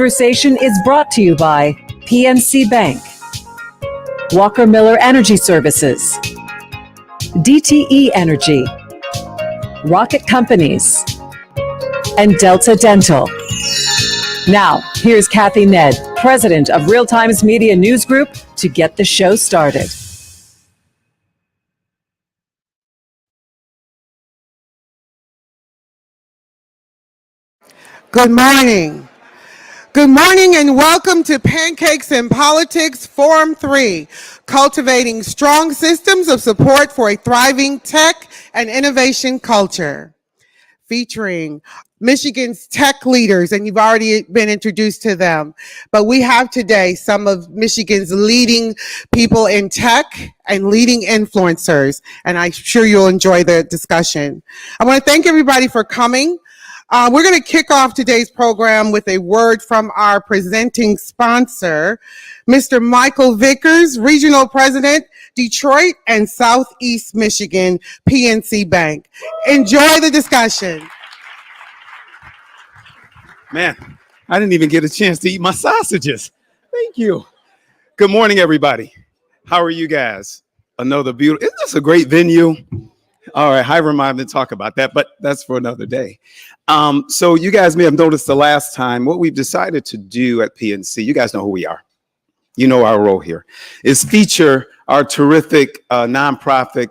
conversation is brought to you by PNC Bank, Walker Miller Energy Services, DTE Energy, Rocket Companies, and Delta Dental. Now, here's Kathy Ned, president of Real Times Media News Group, to get the show started. Good morning. Good morning and welcome to Pancakes and Politics Forum 3, cultivating strong systems of support for a thriving tech and innovation culture, featuring Michigan's tech leaders, and you've already been introduced to them. But we have today some of Michigan's leading people in tech and leading influencers, and I'm sure you'll enjoy the discussion. I want to thank everybody for coming. We're going to kick off today's program with a word from our presenting sponsor, Mr. Michael Vickers, Regional President, Detroit and Southeast Michigan, PNC Bank. Enjoy the discussion. Man, I didn't even get a chance to eat my sausages. Thank you. Good morning, everybody. How are you guys? Another beautiful, isn't this a great venue? All right, Hiram and I have been talking about that, but that's for another day. So you guys may have noticed the last time, what we've decided to do at PNC, you guys know who we are. You know our role here, is feature our terrific nonprofit,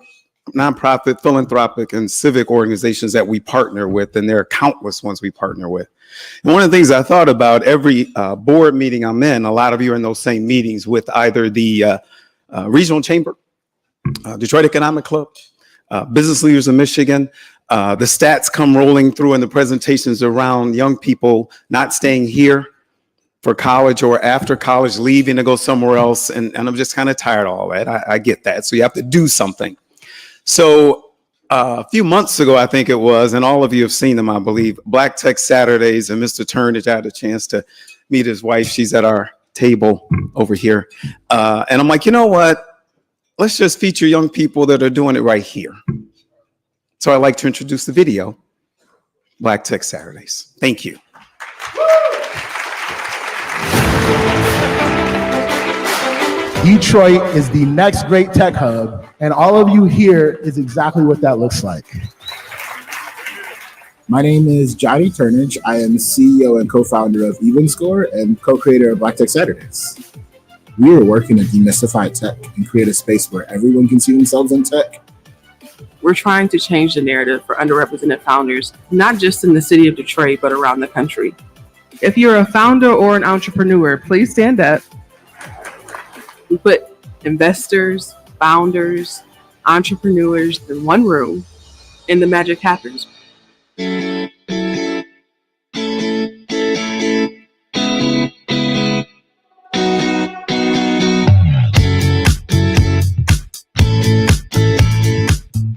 philanthropic, and civic organizations that we partner with, and there are countless ones we partner with. And one of the things I thought about every board meeting I'm in, a lot of you are in those same meetings with either the Regional Chamber, Detroit Economic Club, business leaders in Michigan. The stats come rolling through in the presentations around young people not staying here for college or after college, leaving to go somewhere else. And I'm just kind of tired of all that. I get that. So you have to do something. So a few months ago, I think it was, and all of you have seen them, I believe, Black Tech Saturdays, and Mr. Turnage, I had a chance to meet his wife. She's at our table over here. And I'm like, you know what? Let's just feature young people that are doing it right here. So I'd like to introduce the video, Black Tech Saturdays. Thank you. Detroit is the next great tech hub, and all of you here is exactly what that looks like. My name is Johnny Turnage. I am CEO and co-founder of EvenScore and co-creator of Black Tech Saturdays. We are working to demystify tech and create a space where everyone can see themselves in tech. We're trying to change the narrative for underrepresented founders, not just in the city of Detroit, but around the country. If you're a founder or an entrepreneur, please stand up. We put investors, founders, entrepreneurs in one room, and the magic happens.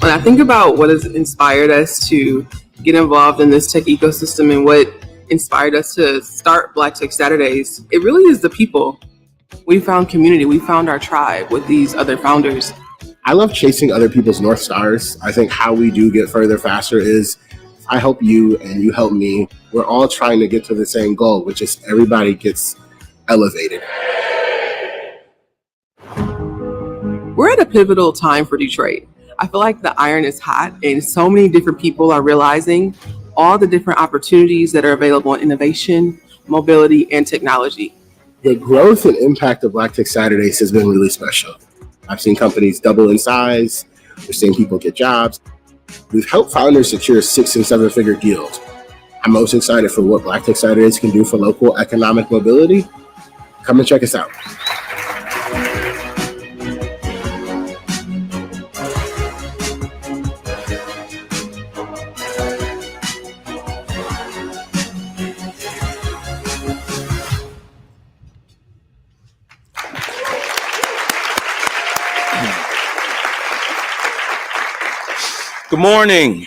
When I think about what has inspired us to get involved in this tech ecosystem and what inspired us to start Black Tech Saturdays, it really is the people. We found community, we found our tribe with these other founders. I love chasing other people's North Stars. I think how we do get further faster is I help you and you help me. We're all trying to get to the same goal, which is everybody gets elevated. We're at a pivotal time for Detroit. I feel like the iron is hot and so many different people are realizing all the different opportunities that are available in innovation, mobility, and technology. The growth and impact of Black Tech Saturdays has been really special. I've seen companies double in size. We're seeing people get jobs. We've helped founders secure 6- and 7-figure deals. I'm most excited for what Black Tech Saturdays can do for local economic mobility. Come and check us out. Good morning.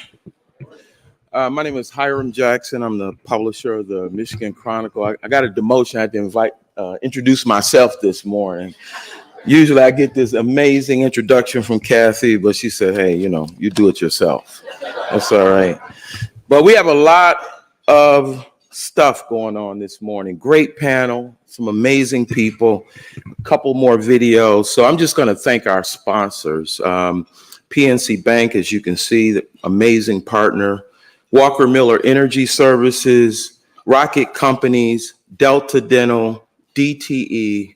My name is Hiram Jackson. I'm the publisher of the Michigan Chronicle. I got a demotion. I had to introduce myself this morning. Usually I get this amazing introduction from Kathy, but she said, hey, you do it yourself. That's all right. But we have a lot of stuff going on this morning. Great panel, some amazing people, a couple more videos. So I'm just going to thank our sponsors. PNC Bank, as you can see, the amazing partner. Walker Miller Energy Services, Rocket Companies, Delta Dental, DTE,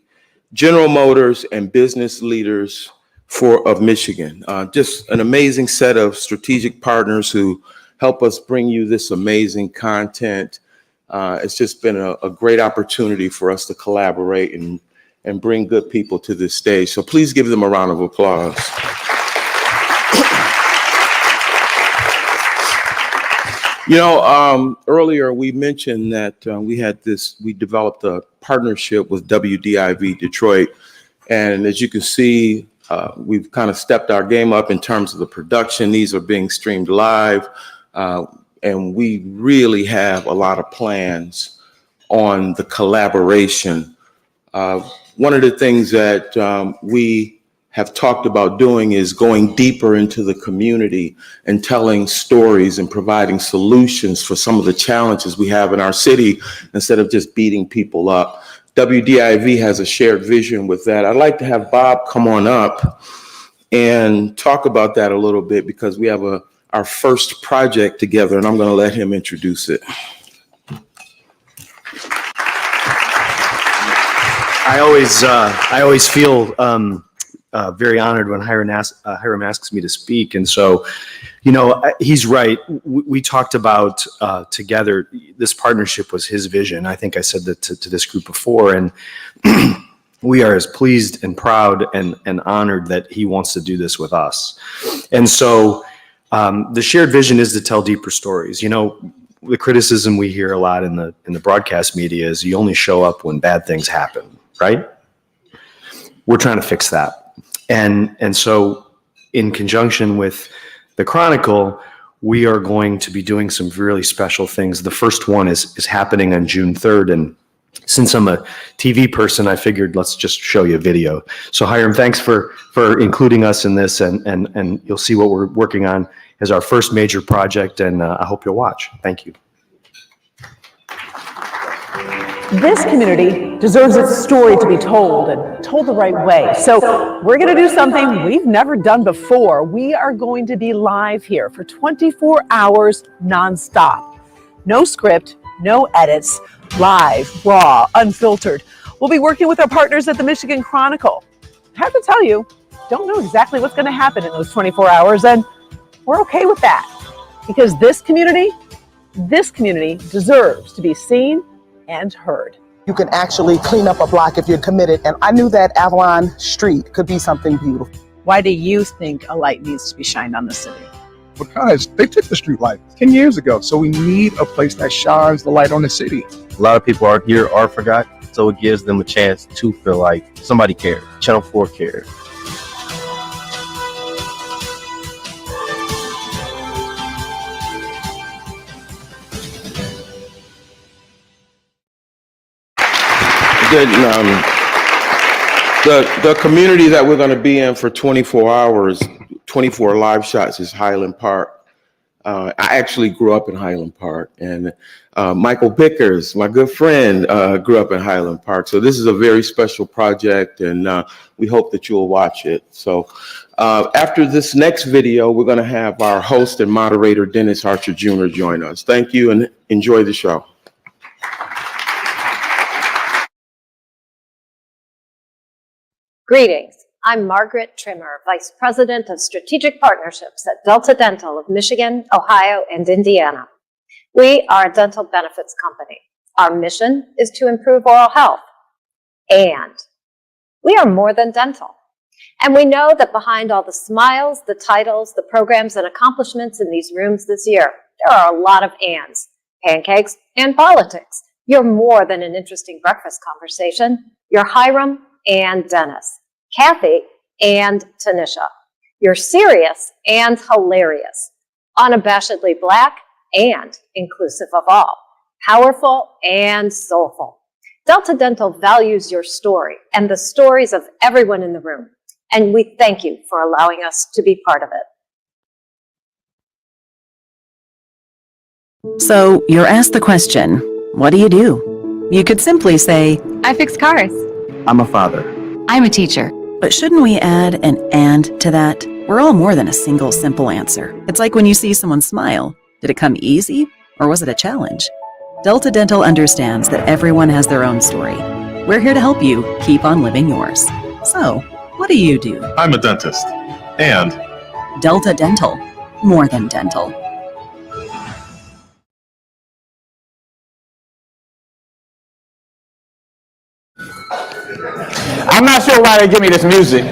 General Motors, and Business Leaders of Michigan. Just an amazing set of strategic partners who help us bring you this amazing content. It's just been a great opportunity for us to collaborate and bring good people to this stage. So please give them a round of applause. You know, earlier we mentioned that we developed a partnership with WDIV Detroit. And as you can see, we've kind of stepped our game up in terms of the production. These are being streamed live. And we really have a lot of plans on the collaboration. One of the things that we have talked about doing is going deeper into the community and telling stories and providing solutions for some of the challenges we have in our city instead of just beating people up. WDIV has a shared vision with that. I'd like to have Bob come on up and talk about that a little bit because we have our first project together, and I'm going to let him introduce it. I always feel very honored when Hiram asks me to speak, and so, you know, he's right. We talked about together. This partnership was his vision. I think I said that to this group before, and we are as pleased and proud and honored that he wants to do this with us. And so, the shared vision is to tell deeper stories. You know, the criticism we hear a lot in the broadcast media is you only show up when bad things happen, right? We're trying to fix that. And so in conjunction with the Chronicle, we are going to be doing some really special things. The first one is happening on June 3rd. And since I'm a TV person, I figured let's just show you a video. So Hiram, thanks for including us in this. And you'll see what we're working on as our first major project. And I hope you'll watch. Thank you. This community deserves its story to be told and told the right way. So we're going to do something we've never done before. We are going to be live here for 24 hours nonstop. No script, no edits, live, raw, unfiltered. We'll be working with our partners at the Michigan Chronicle. I have to tell you, don't know exactly what's going to happen in those 24 hours, and we're okay with that because this community deserves to be seen and heard. You can actually clean up a block if you're committed. And I knew that Avalon Street could be something beautiful. Why do you think a light needs to be shined on the city? Because they took the street light 10 years ago. So we need a place that shines the light on the city. A lot of people are here or forgot. So it gives them a chance to feel like somebody cared. Channel 4 cared. The community that we're going to be in for 24 hours, 24 live shots is Highland Park. I actually grew up in Highland Park, and Michael Bickers, my good friend, grew up in Highland Park. So this is a very special project, and we hope that you'll watch it. So after this next video, we're going to have our host and moderator, Dennis Archer Jr., join us. Thank you, and enjoy the show. Greetings. I'm Margaret Trimmer, Vice President of Strategic Partnerships at Delta Dental of Michigan, Ohio, and Indiana. We are a dental benefits company. Our mission is to improve oral health. And we are more than dental. And we know that behind all the smiles, the titles, the programs, and accomplishments in these rooms this year, there are a lot of ands, pancakes, and politics. You're more than an interesting breakfast conversation. You're Hiram and Dennis, Kathy and Tanisha. You're serious and hilarious, unabashedly Black and inclusive of all, powerful and soulful. Delta Dental values your story and the stories of everyone in the room, and we thank you for allowing us to be part of it. So you're asked the question, What do? You could simply say, I fix cars. I'm a father. I'm a teacher. but shouldn't we add an and to that? We're all more than a single simple answer. It's like when you see someone smile. Did it come easy, or was it a challenge? Delta Dental understands that everyone has their own story. We're here to help you keep on living yours. So, what do? I'm a dentist. And Delta Dental. More than dental. I'm not sure why they give me this music.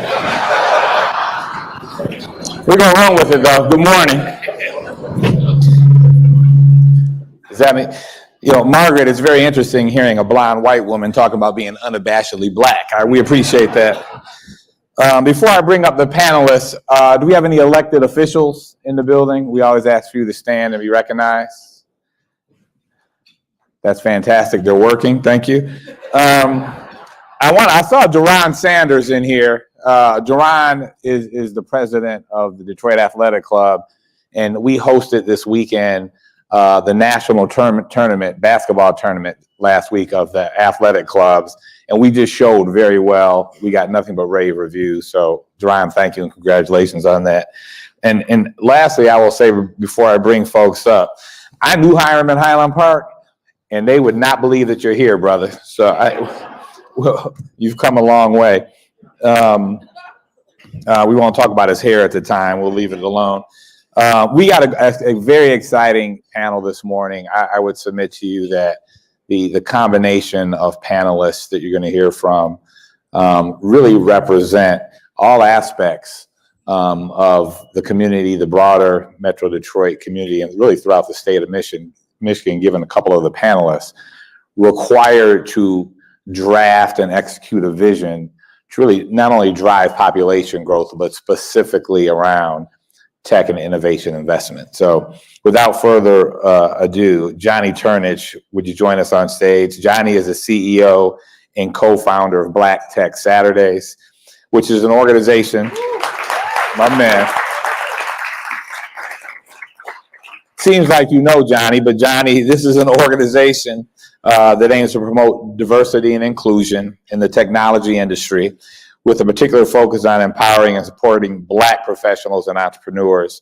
We're going to run with it, though. Good morning. Does that mean, Margaret, it's very interesting hearing a blonde white woman talk about being unabashedly black. We appreciate that. Before I bring up the panelists, do we have any elected officials in the building? We always ask for you to stand and be recognized. That's fantastic. They're working. Thank you. I saw Duran Sanders in here. Duran is the president of the Detroit Athletic Club, and we hosted this weekend the national tournament, basketball tournament last week of the athletic clubs, and we just showed very well. We got nothing but rave reviews. So, Duran, thank you and congratulations on that. And lastly, I will say before I bring folks up, I knew Hiram in Highland Park, and they would not believe that you're here, brother. So well, you've come a long way. We won't talk about his hair at the time. We'll leave it alone. We got a very exciting panel this morning. I would submit to you that the combination of panelists that you're going to hear from really represent all aspects of the community, the broader Metro Detroit community, and really throughout the state of Michigan, given a couple of the panelists, required to draft and execute a vision to really not only drive population growth, but specifically around tech and innovation investment. So without further ado, Johnny Turnage, would you join us on stage? Johnny is the CEO and co-founder of Black Tech Saturdays, which is an organization, my man. Seems like you know Johnny, but Johnny, this is an organization that aims to promote diversity and inclusion in the technology industry, with a particular focus on empowering and supporting Black professionals and entrepreneurs.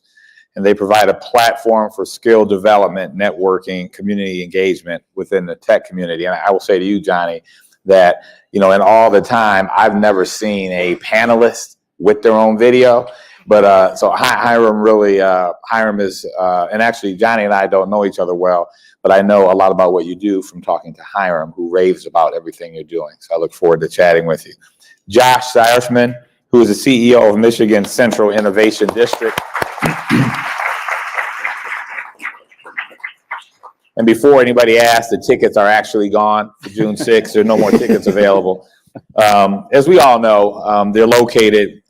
And they provide a platform for skill development, networking, community engagement within the tech community. And I will say to you, Johnny, that, in all the time, I've never seen a panelist with their own video. But so Hiram is, and actually Johnny and I don't know each other well, but I know a lot about what you do from talking to Hiram, who raves about everything you're doing. So I look forward to chatting with you. Josh Seiersman, who is the CEO of Michigan Central Innovation District. And before anybody asks, the tickets are actually gone for June 6th. There are no more tickets available. As we all know, they're located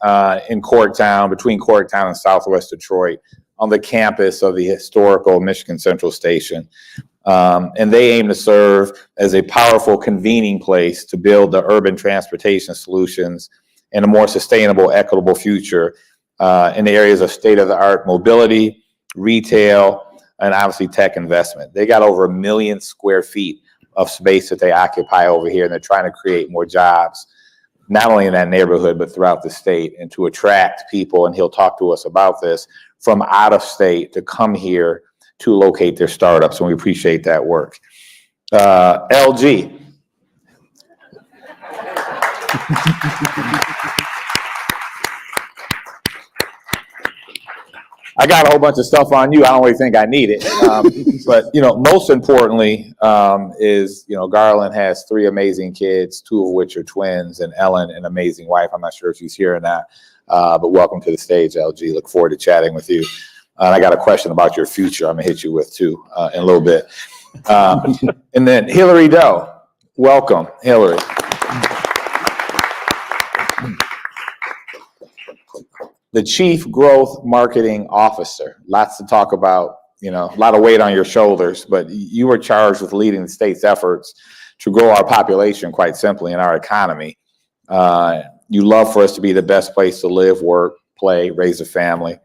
in Corktown, between Corktown and Southwest Detroit, on the campus of the historical Michigan Central Station. And they aim to serve as a powerful convening place to build the urban transportation solutions and a more sustainable, equitable future in the areas of state-of-the-art mobility, retail, and obviously tech investment. They got over 1 million square feet of space that they occupy over here, and they're trying to create more jobs, not only in that neighborhood, but throughout the state, and to attract people, and he'll talk to us about this, from out of state to come here to locate their startups, and we appreciate that work. LG. I got a whole bunch of stuff on you. I don't really think I need it. But, most importantly is, Garland has 3 amazing kids, 2 of which are twins, and Ellen, an amazing wife. I'm not sure if she's here or not, but welcome to the stage, LG. Look forward to chatting with you. And I got a question about your future I'm going to hit you with, too, in a little bit. And then Hillary Doe. Welcome, Hillary. The Chief Growth Marketing Officer. Lots to talk about, a lot of weight on your shoulders, but you were charged with leading the state's efforts to grow our population, quite simply, in our economy. You love for us to be the best place to live, work, play, raise a family,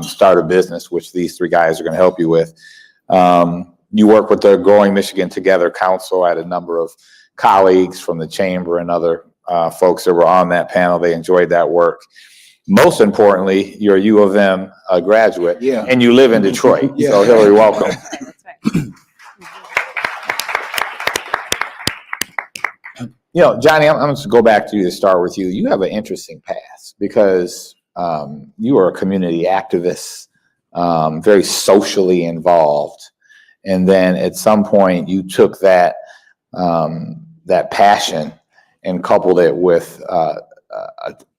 start a business, which these 3 guys are going to help you with. You work with the Growing Michigan Together Council. I had a number of colleagues from the chamber and other folks that were on that panel. They enjoyed that work. Most importantly, you're a U of M graduate, and you live in Detroit. So Hillary, welcome. You know, Johnny, I'm going to go back to you to start with you. You have an interesting past because you are a community activist, very socially involved. And then at some point you took that passion and coupled it with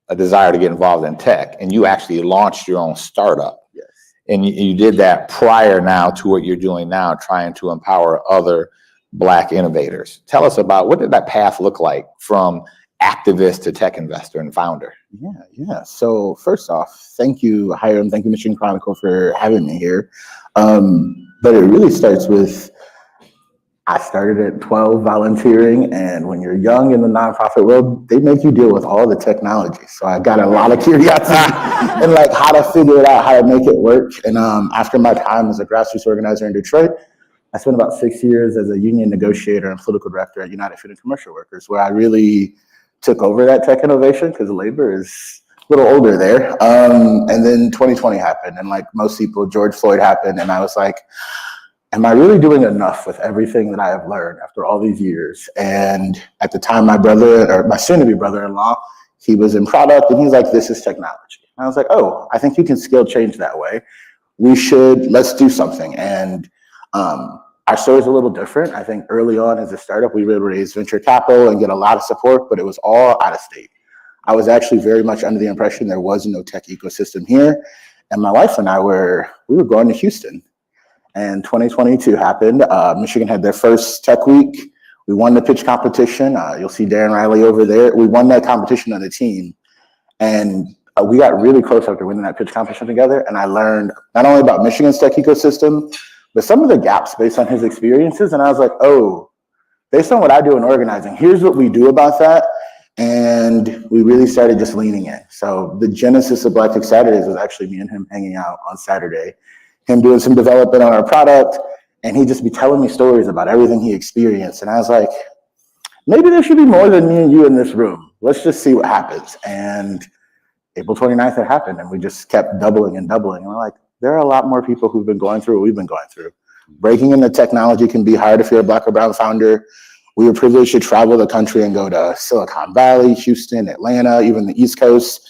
a desire to get involved in tech, and you actually launched your own startup. Yes. And you did that prior now to what you're doing now, trying to empower other Black innovators. Tell us about, what did that path look like from activist to tech investor and founder? Yeah. So first off, thank you, Hiram. Thank you, Michigan Chronicle, for having me here. But it really starts with, I started at 12 volunteering, and when you're young in the nonprofit world, they make you deal with all the technology. So I got a lot of curiosity and like how to figure it out, how to make it work. And after my time as a grassroots organizer in Detroit, I spent about 6 years as a union negotiator and political director at United Food and Commercial Workers, where I really took over that tech innovation because labor is a little older there. And then 2020 happened, and like most people, George Floyd happened, and I was like, am I really doing enough with everything that I have learned after all these years? And at the time, my brother, or my soon-to-be brother-in-law, he was in product, and he's like, this is technology. And I was like, oh, I think you can scale change that way. Let's do something. And our story is a little different. I think early on as a startup, we would raise venture capital and get a lot of support, but it was all out of state. I was actually very much under the impression there was no tech ecosystem here. And my wife and I we were going to Houston. And 2022 happened. Michigan had their first tech week. We won the pitch competition. You'll see Darren Riley over there. We won that competition on the team. And we got really close after winning that pitch competition together. And I learned not only about Michigan's tech ecosystem, but some of the gaps based on his experiences. And I was like, oh, based on what I do in organizing, here's what we do about that. And we really started just leaning in. So the genesis of Black Tech Saturdays was actually me and him hanging out on Saturday, him doing some development on our product, and he'd just be telling me stories about everything he experienced. And I was like, maybe there should be more than me and you in this room. Let's just see what happens. And April 29th, it happened, and we just kept doubling and doubling. And we're like, there are a lot more people who've been going through what we've been going through. Breaking into technology can be hard if you're a Black or brown founder. We were privileged to travel the country and go to Silicon Valley, Houston, Atlanta, even the East Coast,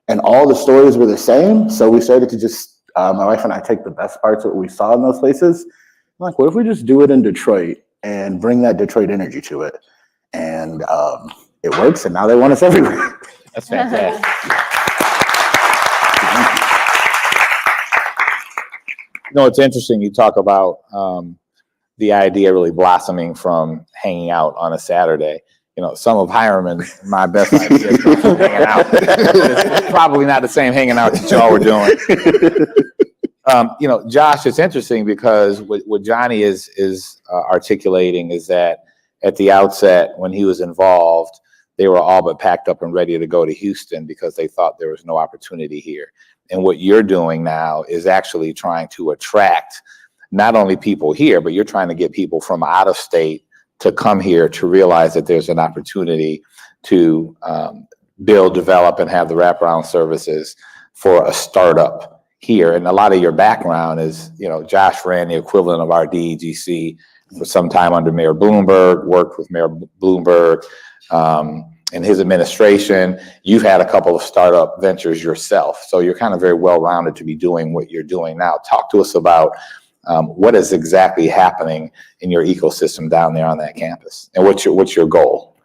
and all the stories were the same. So we started to just, my wife and I, take the best parts of what we saw in those places. I'm like, what if we just do it in Detroit and bring that Detroit energy to it? And it works, and now they want us everywhere. That's fantastic. You know, it's interesting you talk about the idea really blossoming from hanging out on a Saturday. You know, some of Hiram and my best ideas come from hanging out. It's probably not the same hanging out that y'all were doing. You know, Josh, it's interesting because what Johnny is articulating is that at the outset, when he was involved, they were all but packed up and ready to go to Houston because they thought there was no opportunity here. And what you're doing now is actually trying to attract not only people here, but you're trying to get people from out of state to come here to realize that there's an opportunity to build, develop, and have the wraparound services for a startup here. And a lot of your background is, you know, Josh ran the equivalent of our DEGC for some time under Mayor Bloomberg, worked with Mayor Bloomberg in his administration. You've had a couple of startup ventures yourself. So you're kind of very well-rounded to be doing what you're doing now. Talk to us about what is exactly happening in your ecosystem down there on that campus, and what's your goal?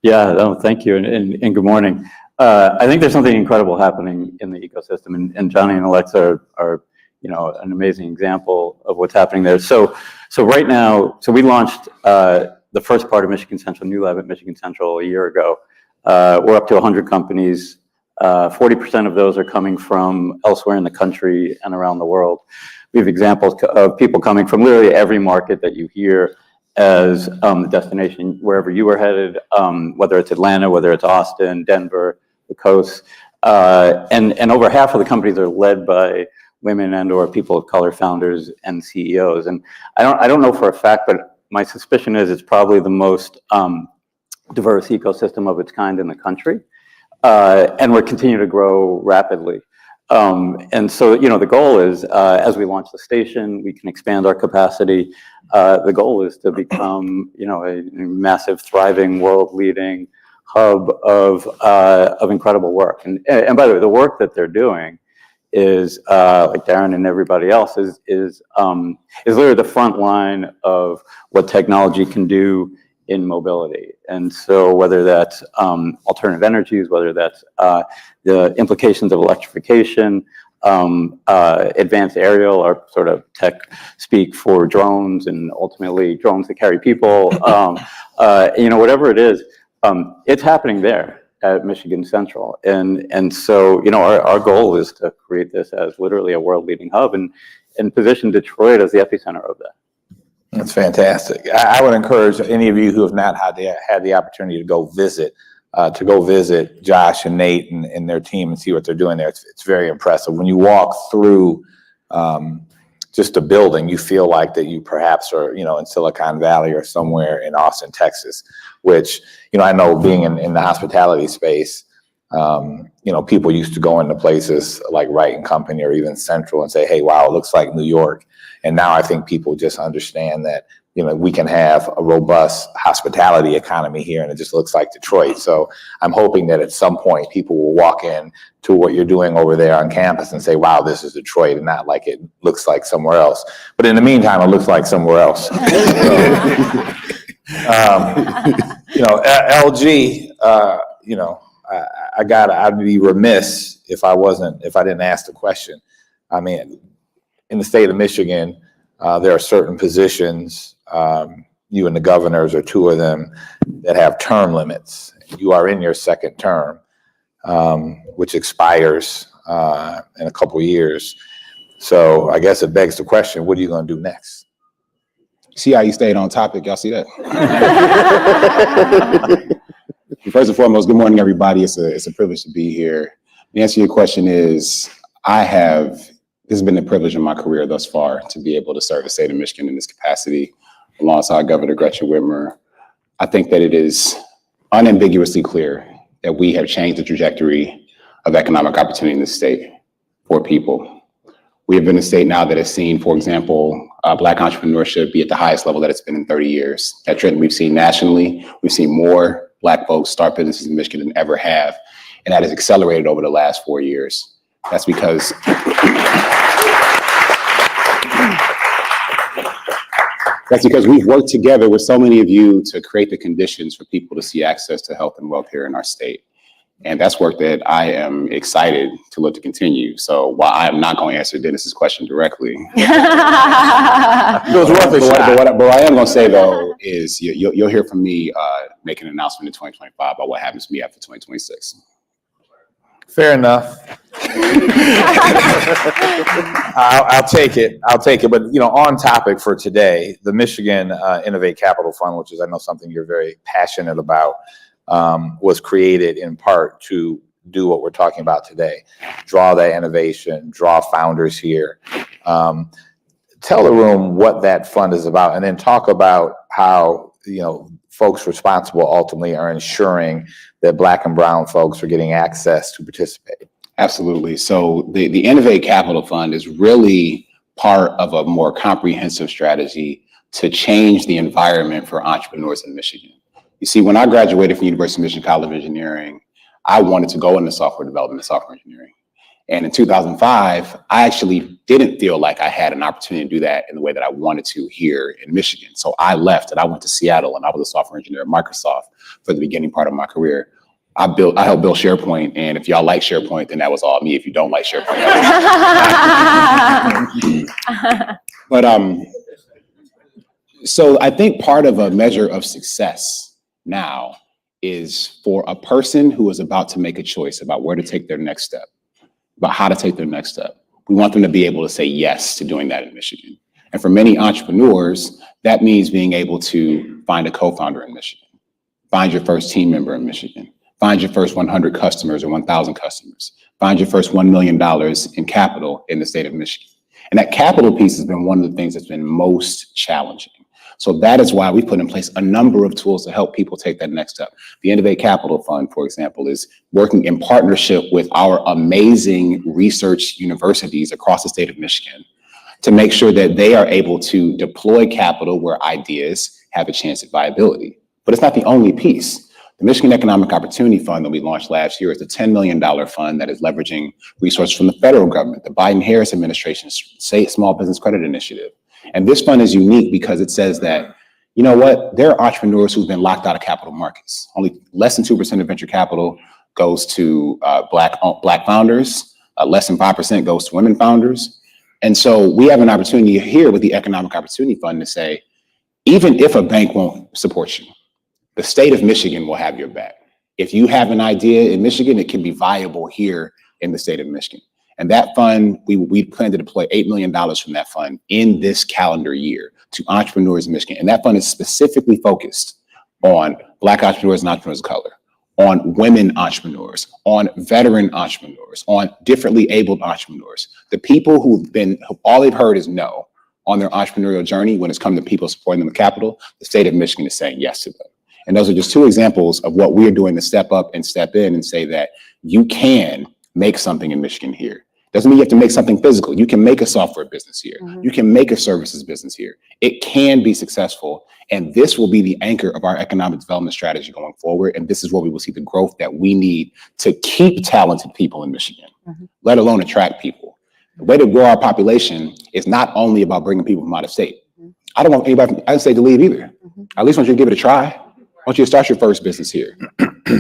Yeah, no, thank you, and good morning. I think there's something incredible happening in the ecosystem, and Johnny and Alexa are you know, an amazing example of what's happening there. So right now, we launched the first part of Michigan Central New Lab at Michigan Central a year ago. We're up to 100 companies. 40% of those are coming from elsewhere in the country and around the world. We have examples of people coming from literally every market that you hear as the destination, wherever you are headed, whether it's Atlanta, whether it's Austin, Denver, the coast. And over half of the companies are led by women and/or people of color founders and CEOs. And I don't know for a fact, but my suspicion is it's probably the most diverse ecosystem of its kind in the country, and we're continuing to grow rapidly. And so, the goal is, as we launch the station, we can expand our capacity. The goal is to become, a massive, thriving, world-leading hub of incredible work. And by the way, the work that they're doing is, like Darren and everybody else, is literally the front line of what technology can do in mobility. And so whether that's alternative energies, whether that's the implications of electrification, advanced aerial, or sort of tech speak for drones, and ultimately drones that carry people, whatever it is, it's happening there at Michigan Central. And so, our goal is to create this as literally a world-leading hub and position Detroit as the epicenter of that. That's fantastic. I would encourage any of you who have not had the opportunity to go visit Josh and Nate and their team and see what they're doing there. It's very impressive. When you walk through just a building, you feel like that you perhaps are, in Silicon Valley or somewhere in Austin, Texas, which, I know being in the hospitality space, people used to go into places like Wright & Company or even Central and say, hey, wow, it looks like New York. And now I think people just understand that, we can have a robust hospitality economy here, and it just looks like Detroit. So I'm hoping that at some point people will walk in to what you're doing over there on campus and say, wow, this is Detroit, and not like it looks like somewhere else. But in the meantime, it looks like somewhere else. LG, I'd be remiss if I didn't ask the question. I mean, in the state of Michigan, there are certain positions, you and the governors are two of them, that have term limits. You are in your second term, which expires in a couple years. So I guess it begs the question, what are you going to do next? See how you stayed on topic? Y'all see that? First and foremost, good morning, everybody. It's a privilege to be here. The answer to your question is, this has been the privilege of my career thus far to be able to serve the state of Michigan in this capacity alongside Governor Gretchen Whitmer. I think that it is unambiguously clear that we have changed the trajectory of economic opportunity in this state for people. We have been a state now that has seen, for example, Black entrepreneurship be at the highest level that it's been in 30 years. That trend we've seen nationally. We've seen more Black folks start businesses in Michigan than ever have, and that has accelerated over the last 4 years. That's because we've worked together with so many of you to create the conditions for people to see access to health and wealth here in our state. And that's work that I am excited to look to continue. So while I am not going to answer Dennis's question directly, but what I am going to say though is you'll hear from me making an announcement in 2025 about what happens to me after 2026. Fair enough. I'll take it. But, on topic for today, the Michigan Innovate Capital Fund, which is, I know, something you're very passionate about, was created in part to do what we're talking about today, draw that innovation, draw founders here. Tell the room what that fund is about, and then talk about how, folks responsible ultimately are ensuring that Black and brown folks are getting access to participate. Absolutely. So the Innovate Capital Fund is really part of a more comprehensive strategy to change the environment for entrepreneurs in Michigan. You see, when I graduated from University of Michigan College of Engineering, I wanted to go into software development and software engineering. And in 2005, I actually didn't feel like I had an opportunity to do that in the way that I wanted to here in Michigan. So I left and I went to Seattle, and I was a software engineer at Microsoft for the beginning part of my career. I helped build SharePoint, and if y'all like SharePoint, then that was all me. If you don't like SharePoint, but so I think part of a measure of success now is for a person who is about to make a choice about where to take their next step, about how to take their next step. We want them to be able to say yes to doing that in Michigan. And for many entrepreneurs, that means being able to find a co-founder in Michigan, find your first team member in Michigan, Find your first 100 customers or 1,000 customers. Find your first $1 million in capital in the state of Michigan. And that capital piece has been one of the things that's been most challenging. So that is why we put in place a number of tools to help people take that next step. The Innovate Capital Fund, for example, is working in partnership with our amazing research universities across the state of Michigan to make sure that they are able to deploy capital where ideas have a chance at viability. But it's not the only piece. The Michigan Economic Opportunity Fund that we launched last year is a $10 million fund that is leveraging resources from the federal government, the Biden-Harris administration's State Small Business Credit Initiative. And this fund is unique because it says that, you know what, there are entrepreneurs who've been locked out of capital markets. Only less than 2% of venture capital goes to Black founders, less than 5% goes to women founders. And so we have an opportunity here with the Economic Opportunity Fund to say, even if a bank won't support you, the state of Michigan will have your back. If you have an idea in Michigan, it can be viable here in the state of Michigan. And that fund, we plan to deploy $8 million from that fund in this calendar year to entrepreneurs in Michigan. And that fund is specifically focused on Black entrepreneurs and entrepreneurs of color, on women entrepreneurs, on veteran entrepreneurs, on differently abled entrepreneurs. The people who all they've heard is no on their entrepreneurial journey when it's come to people supporting them with capital, the state of Michigan is saying yes to them. And those are just two examples of what we're doing to step up and step in and say that you can make something in Michigan here. Doesn't mean you have to make something physical. You can make a software business here. You can make a services business here. It can be successful. And this will be the anchor of our economic development strategy going forward. And this is where we will see the growth that we need to keep talented people in Michigan, let alone attract people. The way to grow our population is not only about bringing people from out of state. I don't want anybody from out of state to leave either. I at least want you to give it a try. I want you to start your first business here,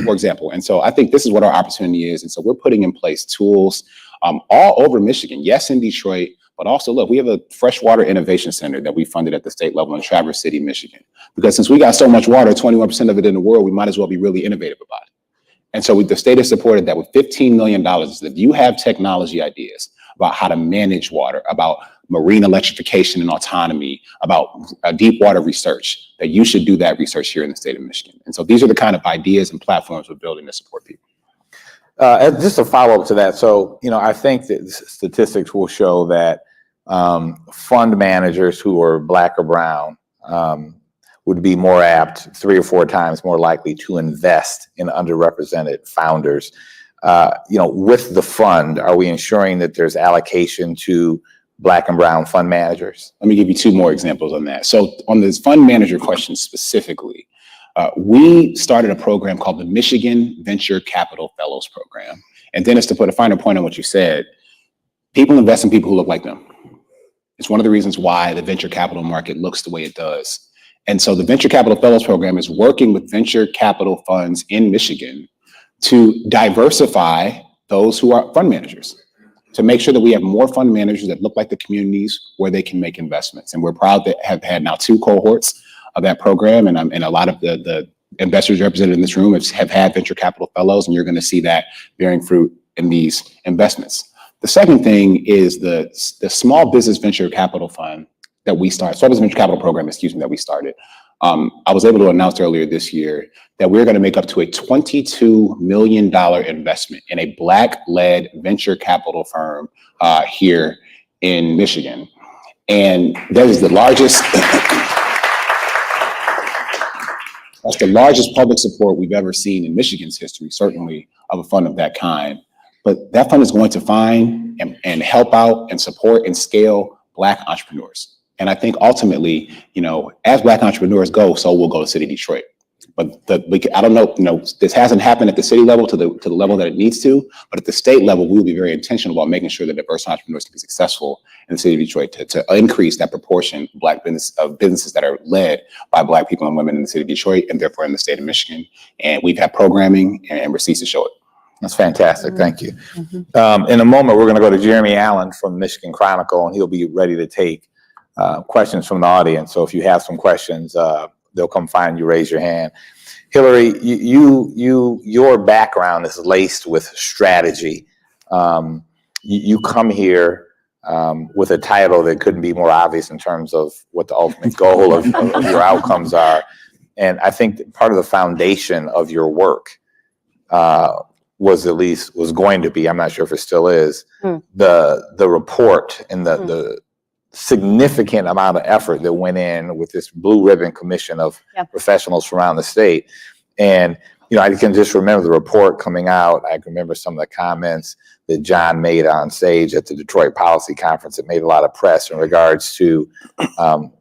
for example. And so I think this is what our opportunity is. And so we're putting in place tools all over Michigan, yes, in Detroit, but also look, we have a freshwater innovation center that we funded at the state level in Traverse City, Michigan. Because since we got so much water, 21% of it in the world, we might as well be really innovative about it. And so the state has supported that with $15 million. If you have technology ideas about how to manage water, about marine electrification and autonomy, about deep water research, that you should do that research here in the state of Michigan. And so these are the kind of ideas and platforms we're building to support people. Just a follow up to that. So, I think that statistics will show that fund managers who are Black or brown would be more apt, 3 or 4 times more likely to invest in underrepresented founders. With the fund, are we ensuring that there's allocation to Black and brown fund managers? Let me give you 2 more examples on that. So on this fund manager question specifically, we started a program called the Michigan Venture Capital Fellows Program. And Dennis, to put a finer point on what you said, people invest in people who look like them. It's one of the reasons why the venture capital market looks the way it does. And so the Venture Capital Fellows Program is working with venture capital funds in Michigan to diversify those who are fund managers, to make sure that we have more fund managers that look like the communities where they can make investments. And we're proud to have had now 2 cohorts of that program. And a lot of the investors represented in this room have had venture capital fellows, and you're going to see that bearing fruit in these investments. The second thing is the Small Business Venture Capital Fund that we started, Small Business Venture Capital Program, that we started. I was able to announce earlier this year that we're going to make up to a $22 million investment in a Black-led venture capital firm here in Michigan. And that is the largest, that's the largest public support we've ever seen in Michigan's history, certainly of a fund of that kind. But that fund is going to find and help out and support and scale Black entrepreneurs. And I think ultimately, as Black entrepreneurs go, so will go to City Detroit. But I don't know, this hasn't happened at the city level to the level that it needs to, but at the state level, we will be very intentional about making sure that diverse entrepreneurs can be successful in the city of Detroit to increase that proportion of businesses that are led by Black people and women in the city of Detroit, and therefore in the state of Michigan. And we've had programming and receipts to show it. That's fantastic. Thank you. In a moment, we're going to go to Jeremy Allen from Michigan Chronicle, and he'll be ready to take questions from the audience. So if you have some questions, they'll come find you, raise your hand. Hillary, your background is laced with strategy. You come here with a title that couldn't be more obvious in terms of what the ultimate goal of your outcomes are. And I think that part of the foundation of your work was going to be, I'm not sure if it still is, the report and the significant amount of effort that went in with this blue ribbon commission of professionals from around the state. And, I can just remember the report coming out. I can remember some of the comments that John made on stage at the Detroit Policy Conference. It made a lot of press in regards to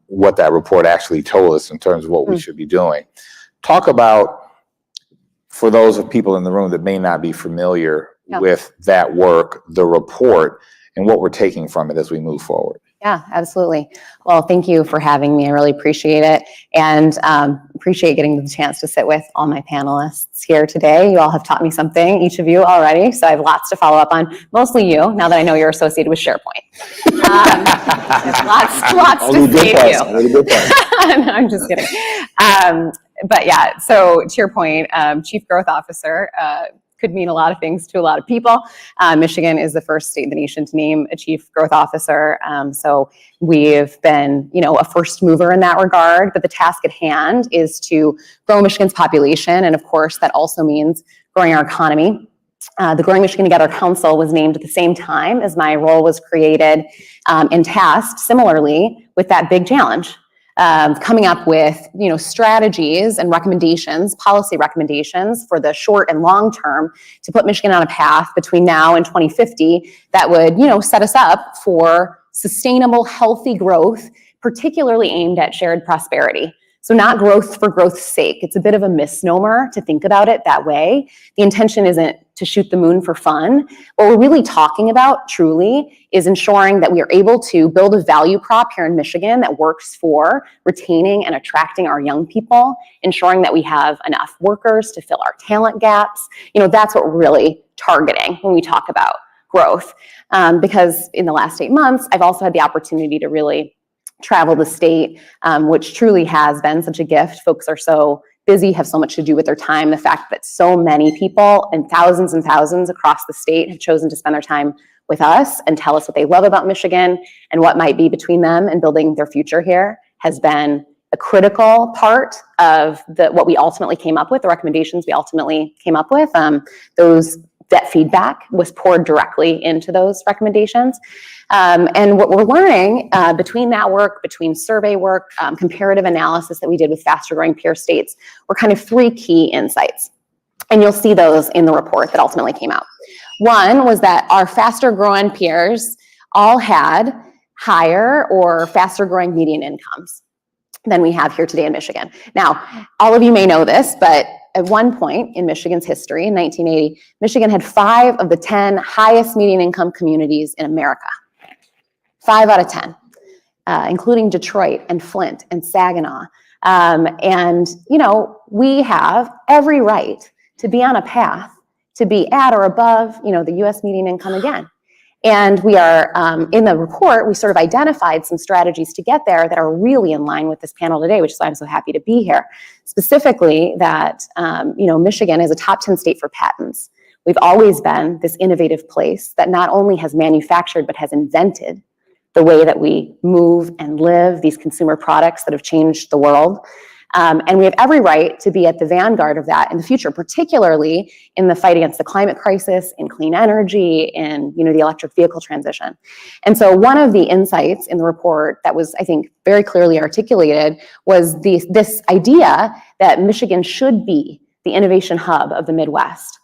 what that report actually told us in terms of what we should be doing. Talk about, for those of people in the room that may not be familiar with that work, the report, and what we're taking from it as we move forward. Yeah, absolutely. Well, thank you for having me. I really appreciate it, and appreciate getting the chance to sit with all my panelists here today. You all have taught me something, each of you already, so I have lots to follow up on, mostly you, now that I know you're associated with SharePoint. Lots to say to you. No, I'm just kidding. But yeah, so to your point, Chief Growth Officer could mean a lot of things to a lot of people. Michigan is the first state in the nation to name a chief growth officer. So we've been, a first mover in that regard, but the task at hand is to grow Michigan's population. And of course, that also means growing our economy. The Growing Michigan Together Council was named at the same time as my role was created, and tasked similarly with that big challenge. Coming up with, strategies and recommendations, policy recommendations for the short and long term to put Michigan on a path between now and 2050 that would, set us up for sustainable, healthy growth, particularly aimed at shared prosperity. So not growth for growth's sake. It's a bit of a misnomer to think about it that way. The intention isn't to shoot the moon for fun. What we're really talking about, truly, is ensuring that we are able to build a value prop here in Michigan that works for retaining and attracting our young people, ensuring that we have enough workers to fill our talent gaps. That's what we're really targeting when we talk about growth. Because in the last 8 months, I've also had the opportunity to really travel the state, which truly has been such a gift. Folks are so busy, have so much to do with their time. The fact that so many people and thousands across the state have chosen to spend their time with us and tell us what they love about Michigan and what might be between them and building their future here has been a critical part of what we ultimately came up with, the recommendations we ultimately came up with. That feedback was poured directly into those recommendations. And what we're learning between that work, between survey work, comparative analysis that we did with faster growing peer states, were kind of 3 key insights. And you'll see those in the report that ultimately came out. One was that our faster growing peers all had higher or faster growing median incomes than we have here today in Michigan. Now, all of you may know this, but at one point in Michigan's history, in 1980, Michigan had 5 of the 10 highest median income communities in America. 5 out of 10, including Detroit and Flint and Saginaw. And, we have every right to be on a path to be at or above, the US median income again. And we are, in the report, we sort of identified some strategies to get there that are really in line with this panel today, which is why I'm so happy to be here. Specifically that, Michigan is a top 10 state for patents. We've always been this innovative place that not only has manufactured, but has invented the way that we move and live, these consumer products that have changed the world. And we have every right to be at the vanguard of that in the future, particularly in the fight against the climate crisis, in clean energy, in the electric vehicle transition. And so one of the insights in the report that was, I think, very clearly articulated was this idea that Michigan should be the innovation hub of the Midwest,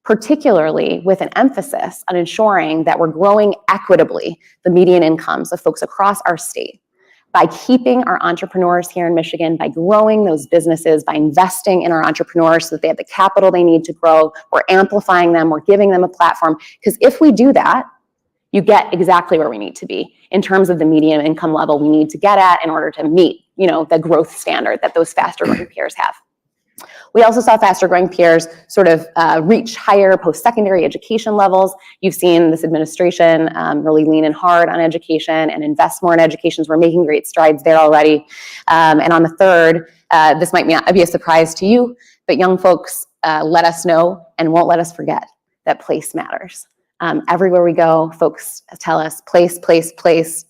particularly with an emphasis on ensuring that we're growing equitably the median incomes of folks across our state, by keeping our entrepreneurs here in Michigan, by growing those businesses, by investing in our entrepreneurs so that they have the capital they need to grow. We're amplifying them, we're giving them a platform. Because if we do that, you get exactly where we need to be in terms of the median income level we need to get at in order to meet, the growth standard that those faster growing peers have. We also saw faster growing peers sort of reach higher post-secondary education levels. You've seen this administration really lean in hard on education and invest more in education. So we're making great strides there already. And on the third, this might not be a surprise to you, but young folks let us know and won't let us forget that place matters. Everywhere we go, folks tell us place,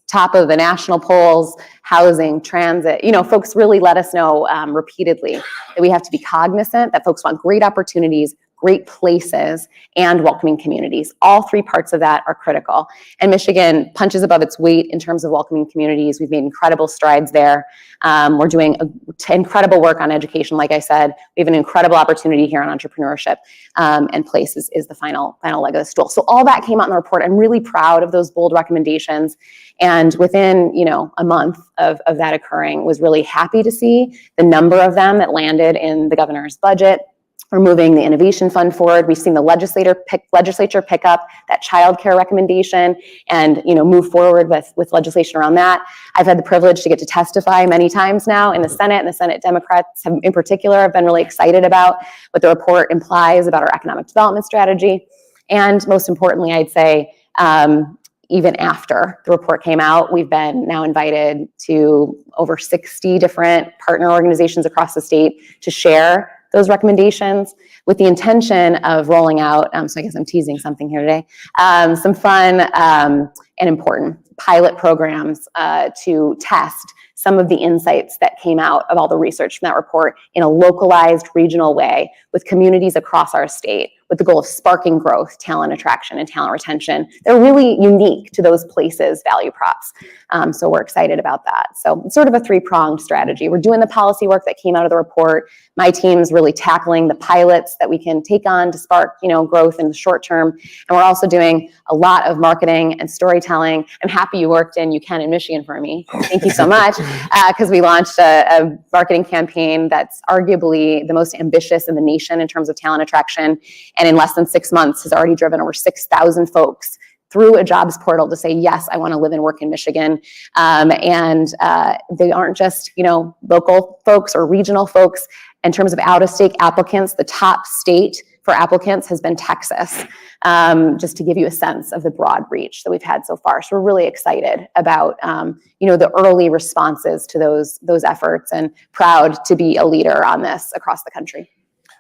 top of the national polls, housing, transit. Folks really let us know repeatedly that we have to be cognizant that folks want great opportunities, great places, and welcoming communities. All three parts of that are critical. And Michigan punches above its weight in terms of welcoming communities. We've made incredible strides there. We're doing incredible work on education. Like I said, we have an incredible opportunity here on entrepreneurship, and place is the final leg of the stool. So all that came out in the report. I'm really proud of those bold recommendations. And within, a month of that occurring, was really happy to see the number of them that landed in the governor's budget. We're moving the innovation fund forward. We've seen the legislature pick up that childcare recommendation and move forward with legislation around that. I've had the privilege to get to testify many times now in the Senate, and the Senate Democrats in particular have been really excited about what the report implies about our economic development strategy. And most importantly, I'd say, even after the report came out, we've been now invited to over 60 different partner organizations across the state to share those recommendations with the intention of rolling out, so I guess I'm teasing something here today, some fun and important pilot programs to test some of the insights that came out of all the research from that report in a localized regional way with communities across our state, with the goal of sparking growth, talent attraction, and talent retention. They're really unique to those places' value props. So we're excited about that. So it's sort of a three-pronged strategy. We're doing the policy work that came out of the report. My team's really tackling the pilots that we can take on to spark, growth in the short term. And we're also doing a lot of marketing and storytelling. I'm happy you worked in UConn in Michigan for me. Thank you so much. Because we launched a marketing campaign that's arguably the most ambitious in the nation in terms of talent attraction. And in less than 6 months has already driven over 6,000 folks through a jobs portal to say, yes, I want to live and work in Michigan. And they aren't just, local folks or regional folks. In terms of out-of-state applicants, the top state for applicants has been Texas, just to give you a sense of the broad reach that we've had so far. So we're really excited about, the early responses to those efforts, and proud to be a leader on this across the country.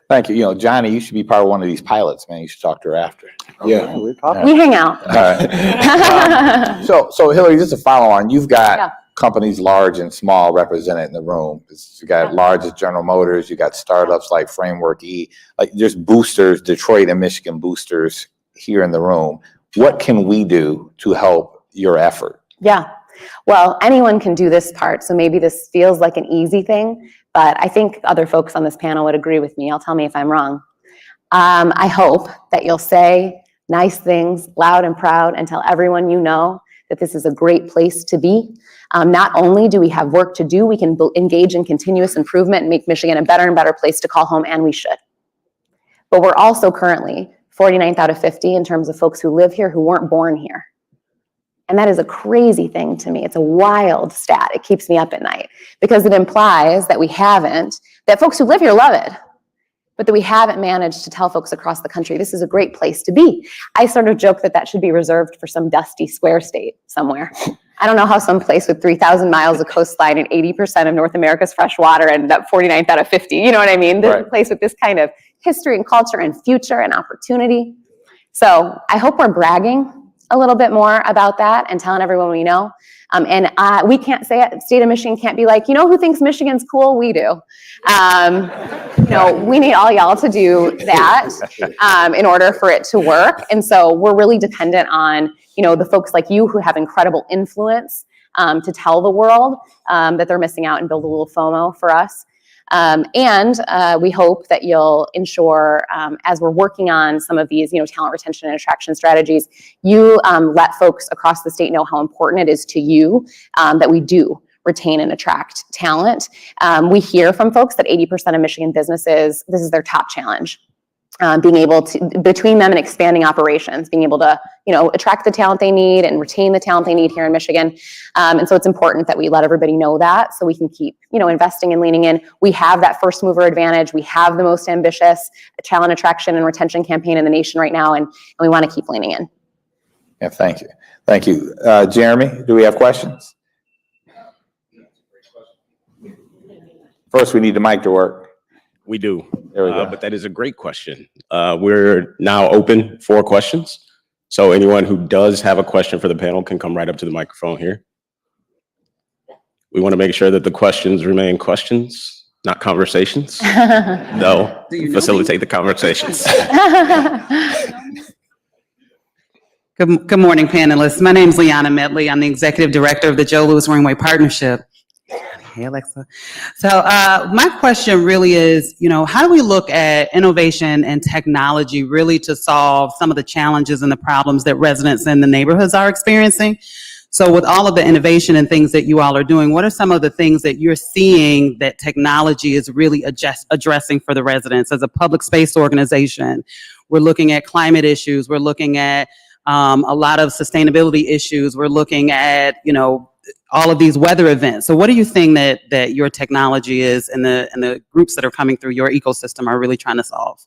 Thank you. Johnny, you should be part of one of these pilots, man. You should talk to her after. Yeah. We hang out. All right. So Hillary, just to follow on, you've got companies large and small represented in the room. You got large as General Motors, you got startups like Framework E, like there's boosters, Detroit and Michigan boosters here in the room. What can we do to help your effort? Yeah. Well, anyone can do this part. So maybe this feels like an easy thing, but I think other folks on this panel would agree with me. Tell me if I'm wrong. I hope that you'll say nice things loud and proud and tell everyone you know that this is a great place to be. Not only do we have work to do, we can engage in continuous improvement and make Michigan a better and better place to call home, and we should. But we're also currently 49th out of 50 in terms of folks who live here who weren't born here. And that is a crazy thing to me. It's a wild stat. It keeps me up at night because it implies that that folks who live here love it, but that we haven't managed to tell folks across the country, this is a great place to be. I sort of joke that should be reserved for some dusty square state somewhere. I don't know how some place with 3,000 miles of coastline and 80% of North America's fresh water ended up 49th out of 50. You know what I mean? This place with this kind of history and culture and future and opportunity. So I hope we're bragging a little bit more about that and telling everyone we know. And we can't say it. State of Michigan can't be like, who thinks Michigan's cool? We do. We need all y'all to do that in order for it to work. And so we're really dependent on, the folks like you who have incredible influence to tell the world that they're missing out and build a little FOMO for us. And we hope that you'll ensure, as we're working on some of these, talent retention and attraction strategies, you let folks across the state know how important it is to you that we do retain and attract talent. We hear from folks that 80% of Michigan businesses, this is their top challenge. Being able to, between them and expanding operations, being able to, attract the talent they need and retain the talent they need here in Michigan. And so it's important that we let everybody know that so we can keep, investing and leaning in. We have that first mover advantage. We have the most ambitious talent attraction and retention campaign in the nation right now, and we want to keep leaning in. Yeah, thank you. Thank you. Jeremy, do we have questions? First, we need the mic to work. We do. There we go. But that is a great question. We're now open for questions. So anyone who does have a question for the panel can come right up to the microphone here. We want to make sure that the questions remain questions. not conversations. Though facilitate the conversations. Good morning, panelists. My name is Liana Medley. I'm the executive director of the Joe Louis Ringway Partnership. Hey, Alexa. So my question really is, how do we look at innovation and technology really to solve some of the challenges and the problems that residents in the neighborhoods are experiencing? So with all of the innovation and things that you all are doing, what are some of the things that you're seeing that technology is really addressing for the residents? As a public space organization, we're looking at climate issues, we're looking at a lot of sustainability issues, we're looking at, all of these weather events. So what are you seeing that your technology is and the groups that are coming through your ecosystem are really trying to solve?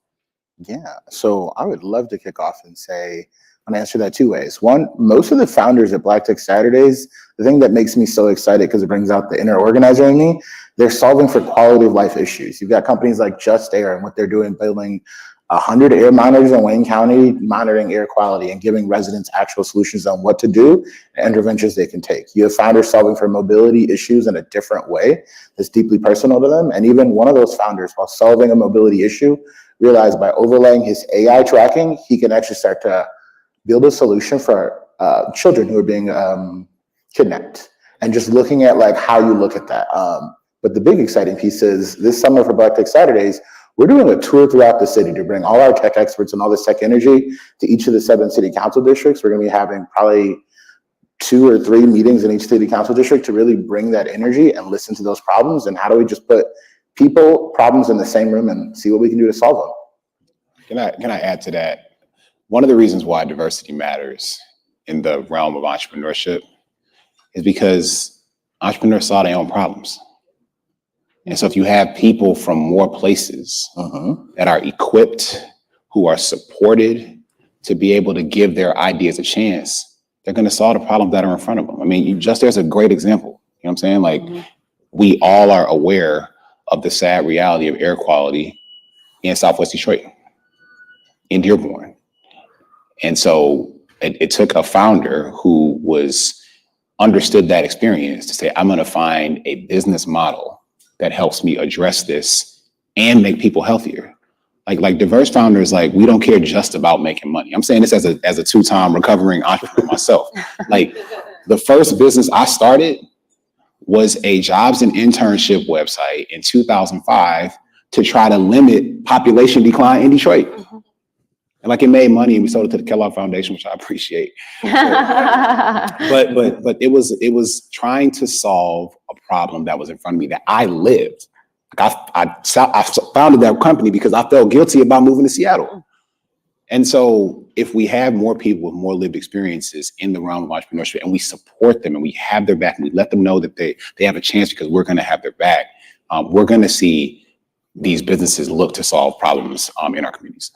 Yeah, so I would love to kick off and say, I'm gonna answer that two ways. One, most of the founders at Black Tech Saturdays, the thing that makes me so excited because it brings out the inner organizer in me, they're solving for quality of life issues. You've got companies like Just Air and what they're doing, building 100 air monitors in Wayne County, monitoring air quality and giving residents actual solutions on what to do and interventions they can take. You have founders solving for mobility issues in a different way that's deeply personal to them. And even one of those founders, while solving a mobility issue, realized by overlaying his AI tracking, he can actually start to build a solution for children who are being kidnapped. And just looking at like how you look at that. But the big exciting piece is this summer for Black Tech Saturdays, we're doing a tour throughout the city to bring all our tech experts and all this tech energy to each of the 7 city council districts. We're gonna be having probably 2 or 3 meetings in each city council district to really bring that energy and listen to those problems. And how do we just put people, problems in the same room and see what we can do to solve them? Can I add to that? One of the reasons why diversity matters in the realm of entrepreneurship is because entrepreneurs solve their own problems. And so if you have people from more places that are equipped, who are supported to be able to give their ideas a chance, they're going to solve the problems that are in front of them. I mean, there's a great example. You know what I'm saying? Like, we all are aware of the sad reality of air quality in Southwest Detroit, in Dearborn. And so it took a founder who understood that experience to say, I'm going to find a business model that helps me address this and make people healthier. Like diverse founders, like, we don't care just about making money. I'm saying this as a 2-time recovering entrepreneur myself. Like, the first business I started was a jobs and internship website in 2005 to try to limit population decline in Detroit. And like, it made money, and we sold it to the Kellogg Foundation, which I appreciate. But it was trying to solve a problem that was in front of me that I lived. Like, I founded that company because I felt guilty about moving to Seattle. And so if we have more people with more lived experiences in the realm of entrepreneurship, and we support them and we have their back and we let them know that they have a chance because we're going to have their back, we're going to see these businesses look to solve problems in our communities.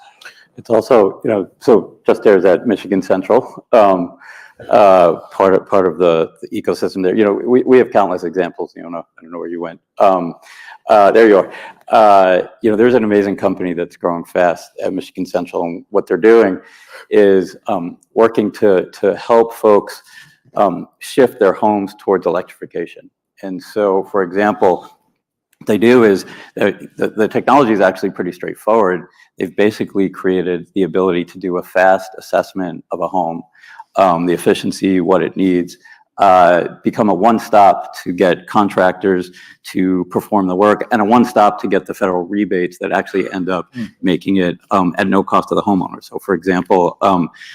It's also, so Just Air is at Michigan Central, part of the ecosystem there. We have countless examples. I don't know where you went. There you are. There's an amazing company that's growing fast at Michigan Central, and what they're doing is working to help folks shift their homes towards electrification. And so, for example, what they do is the technology is actually pretty straightforward. They've basically created the ability to do a fast assessment of a home, the efficiency, what it needs, become a one-stop to get contractors to perform the work, and a one-stop to get the federal rebates that actually end up making it at no cost to the homeowner. So, for example,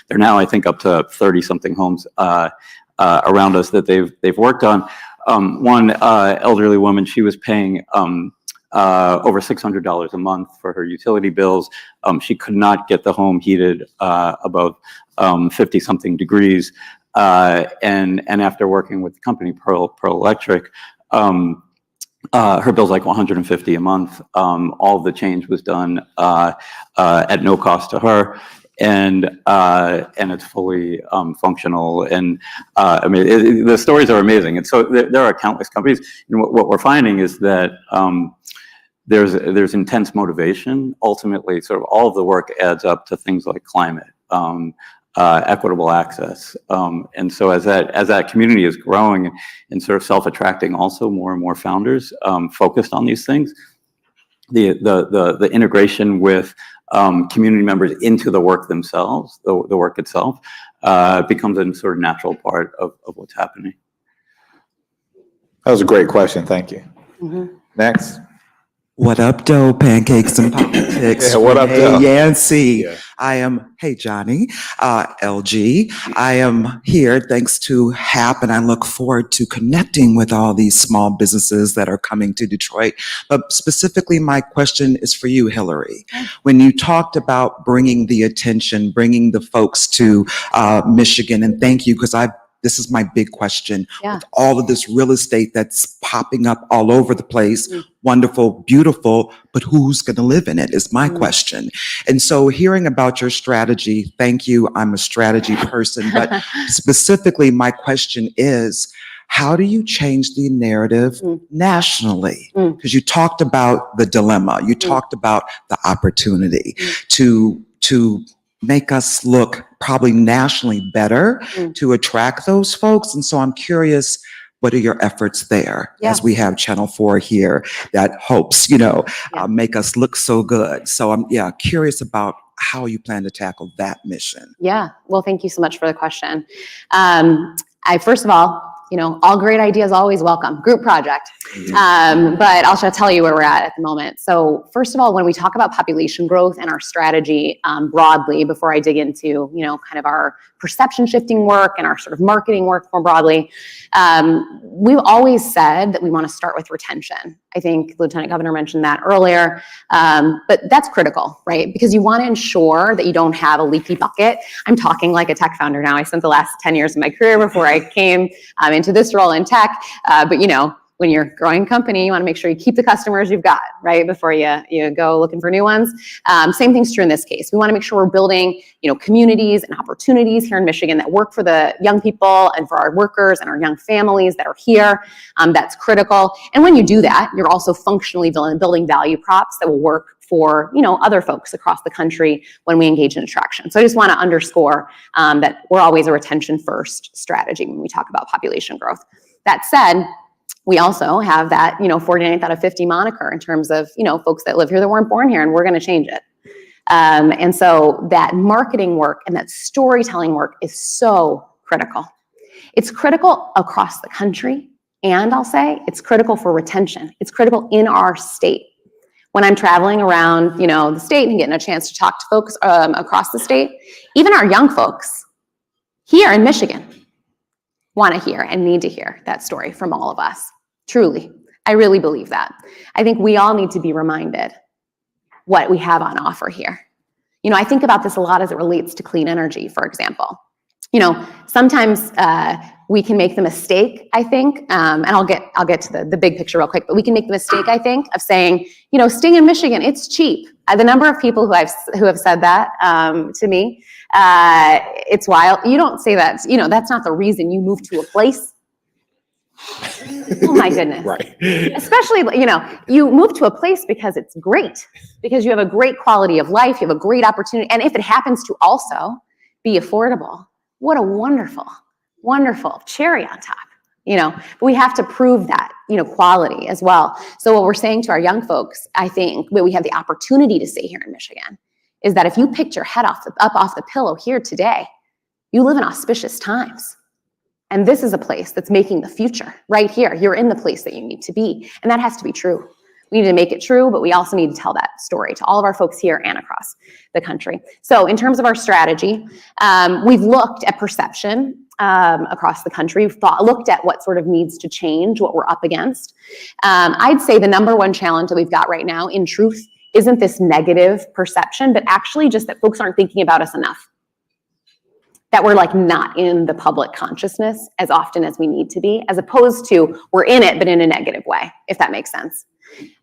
they're now, I think, up to 30-something homes around us that they've worked on. One elderly woman, she was paying over $600 a month for her utility bills. She could not get the home heated above 50-something degrees. And after working with the company Pearl Electric, her bill's like $150 a month. All the change was done at no cost to her. And it's fully functional. And I mean, the stories are amazing. And so there are countless companies. What we're finding is that there's intense motivation. Ultimately, sort of all of the work adds up to things like climate, equitable access. And so as that community is growing and sort of self-attracting also more and more founders focused on these things, the integration with community members into the work themselves, the work itself, becomes a sort of natural part of what's happening. That was a great question. Thank you. Next. What up, doe? Pancakes and politics. Yeah, what up, hey, doe? Yancy. Yeah. I am, hey, Johnny, LG. I am here thanks to HAP, and I look forward to connecting with all these small businesses that are coming to Detroit. But specifically, my question is for you, Hillary. When you talked about bringing the attention, bringing the folks to Michigan, and thank you, because this is my big question. Yeah. With all of this real estate that's popping up all over the place, wonderful, beautiful, but who's going to live in it is my question. And so hearing about your strategy, thank you. I'm a strategy person, but specifically my question is, how do you change the narrative nationally? Because you talked about the dilemma, you talked about the opportunity to make us look probably nationally better to attract those folks. And so I'm curious, what are your efforts there as we have Channel 4 here that hopes, make us look so good. So I'm curious about how you plan to tackle that mission. Yeah. Well, thank you so much for the question. First of all, all great ideas always welcome. Group project. But I'll tell you where we're at the moment. So first of all, when we talk about population growth and our strategy broadly, before I dig into, kind of our perception shifting work and our sort of marketing work more broadly, we've always said that we want to start with retention. I think Lieutenant Governor mentioned that earlier, but that's critical, right? Because you want to ensure that you don't have a leaky bucket. I'm talking like a tech founder now. I spent the last 10 years of my career before I came into this role in tech, but when you're a growing company, you want to make sure you keep the customers you've got, right, before you go looking for new ones. Same thing's true in this case. We want to make sure we're building, communities and opportunities here in Michigan that work for the young people and for our workers and our young families that are here. That's critical. And when you do that, you're also functionally building value props that will work for, other folks across the country when we engage in attraction. So I just want to underscore that we're always a retention first strategy when we talk about population growth. That said, we also have that, 49th out of 50 moniker in terms of, folks that live here that weren't born here, and we're going to change it. And so that marketing work and that storytelling work is so critical. It's critical across the country, and I'll say it's critical for retention. It's critical in our state. When I'm traveling around, the state and getting a chance to talk to folks across the state, even our young folks here in Michigan want to hear and need to hear that story from all of us. Truly. I really believe that. I think we all need to be reminded what we have on offer here. I think about this a lot as it relates to clean energy, for example. Sometimes we can make the mistake, I think, and I'll get to the big picture real quick, but we can make the mistake, I think, of saying, staying in Michigan, it's cheap. The number of people who have said that to me, it's wild. You don't say that, that's not the reason you move to a place. Oh my goodness. Right. Especially, you move to a place because it's great, because you have a great quality of life, you have a great opportunity, and if it happens to also be affordable, what a wonderful, wonderful cherry on top. But we have to prove that, quality as well. So what we're saying to our young folks, I think, what we have the opportunity to say here in Michigan is that if you picked your head up off the pillow here today, you live in auspicious times. And this is a place that's making the future right here. You're in the place that you need to be. And that has to be true. We need to make it true, but we also need to tell that story to all of our folks here and across the country. So in terms of our strategy, we've looked at perception across the country. We've looked at what sort of needs to change, what we're up against. I'd say the number one challenge that we've got right now, in truth, isn't this negative perception, but actually just that folks aren't thinking about us enough. That we're not in the public consciousness as often as we need to be, as opposed to we're in it, but in a negative way, if that makes sense.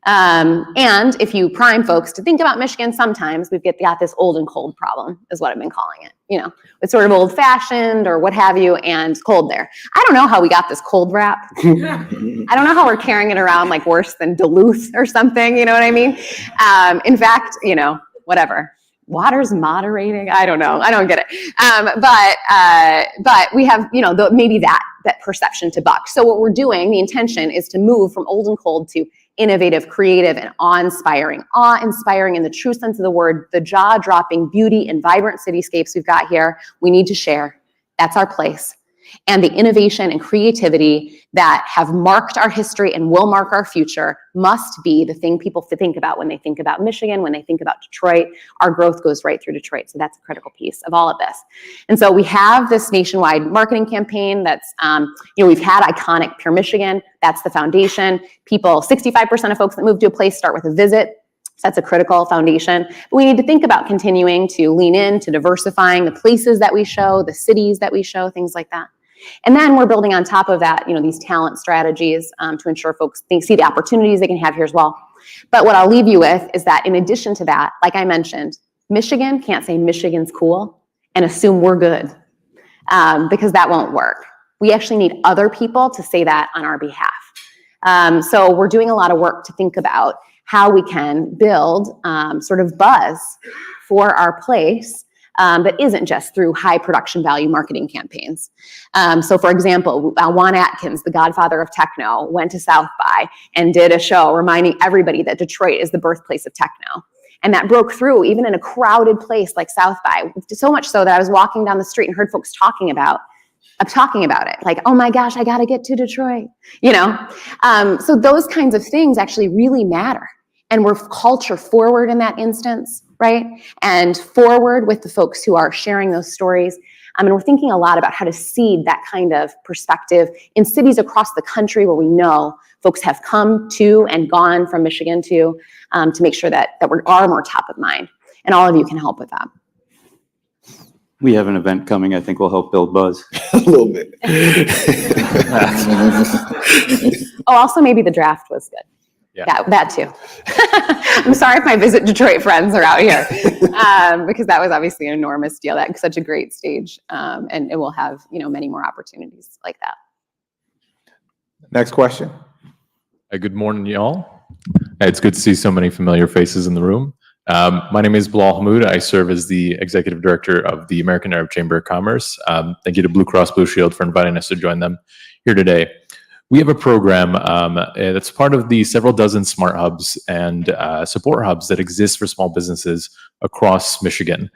And if you prime folks to think about Michigan, sometimes we've got this old and cold problem, is what I've been calling it. It's sort of old fashioned or what have you, and cold there. I don't know how we got this cold rap. I don't know how we're carrying it around like worse than Duluth or something, you know what I mean? In fact, whatever. Water's moderating. I don't know. I don't get it. But we have, maybe that perception to buck. So what we're doing, the intention is to move from old and cold to innovative, creative, and awe-inspiring in the true sense of the word, the jaw-dropping beauty and vibrant cityscapes we've got here, we need to share. That's our place. And the innovation and creativity that have marked our history and will mark our future must be the thing people think about when they think about Michigan, when they think about Detroit. Our growth goes right through Detroit, so that's a critical piece of all of this. And so we have this nationwide marketing campaign that's, we've had iconic Pure Michigan. That's the foundation. 65% of folks that move to a place start with a visit. So that's a critical foundation. But we need to think about continuing to lean in to diversifying the places that we show, the cities that we show, things like that. And then we're building on top of that, these talent strategies to ensure folks see the opportunities they can have here as well. But what I'll leave you with is that in addition to that, like I mentioned, Michigan can't say Michigan's cool and assume we're good because that won't work. We actually need other people to say that on our behalf. So we're doing a lot of work to think about how we can build sort of buzz for our place that isn't just through high production value marketing campaigns. So for example, Juan Atkins, the godfather of techno, went to South by and did a show reminding everybody that Detroit is the birthplace of techno. And that broke through even in a crowded place like South by, so much so that I was walking down the street and heard folks talking about it. Like, oh my gosh, I got to get to Detroit, So those kinds of things actually really matter. And we're culture forward in that instance, right? And forward with the folks who are sharing those stories. And we're thinking a lot about how to seed that kind of perspective in cities across the country where we know folks have come to and gone from Michigan to make sure that we are more top of mind. And all of you can help with that. We have an event coming I think will help build buzz. A little bit. Oh, also maybe the draft was good. Yeah, that too. I'm sorry if my Visit Detroit friends are out here because that was obviously an enormous deal. That's such a great stage, and it will have many more opportunities like that. Next question. Good morning, y'all. It's good to see so many familiar faces in the room. My name is Bilal Hamoud. I serve as the Executive Director of the American Arab Chamber of Commerce. Thank you to Blue Cross Blue Shield for inviting us to join them here today. We have a program that's part of the several dozen smart hubs and support hubs that exist for small businesses across Michigan.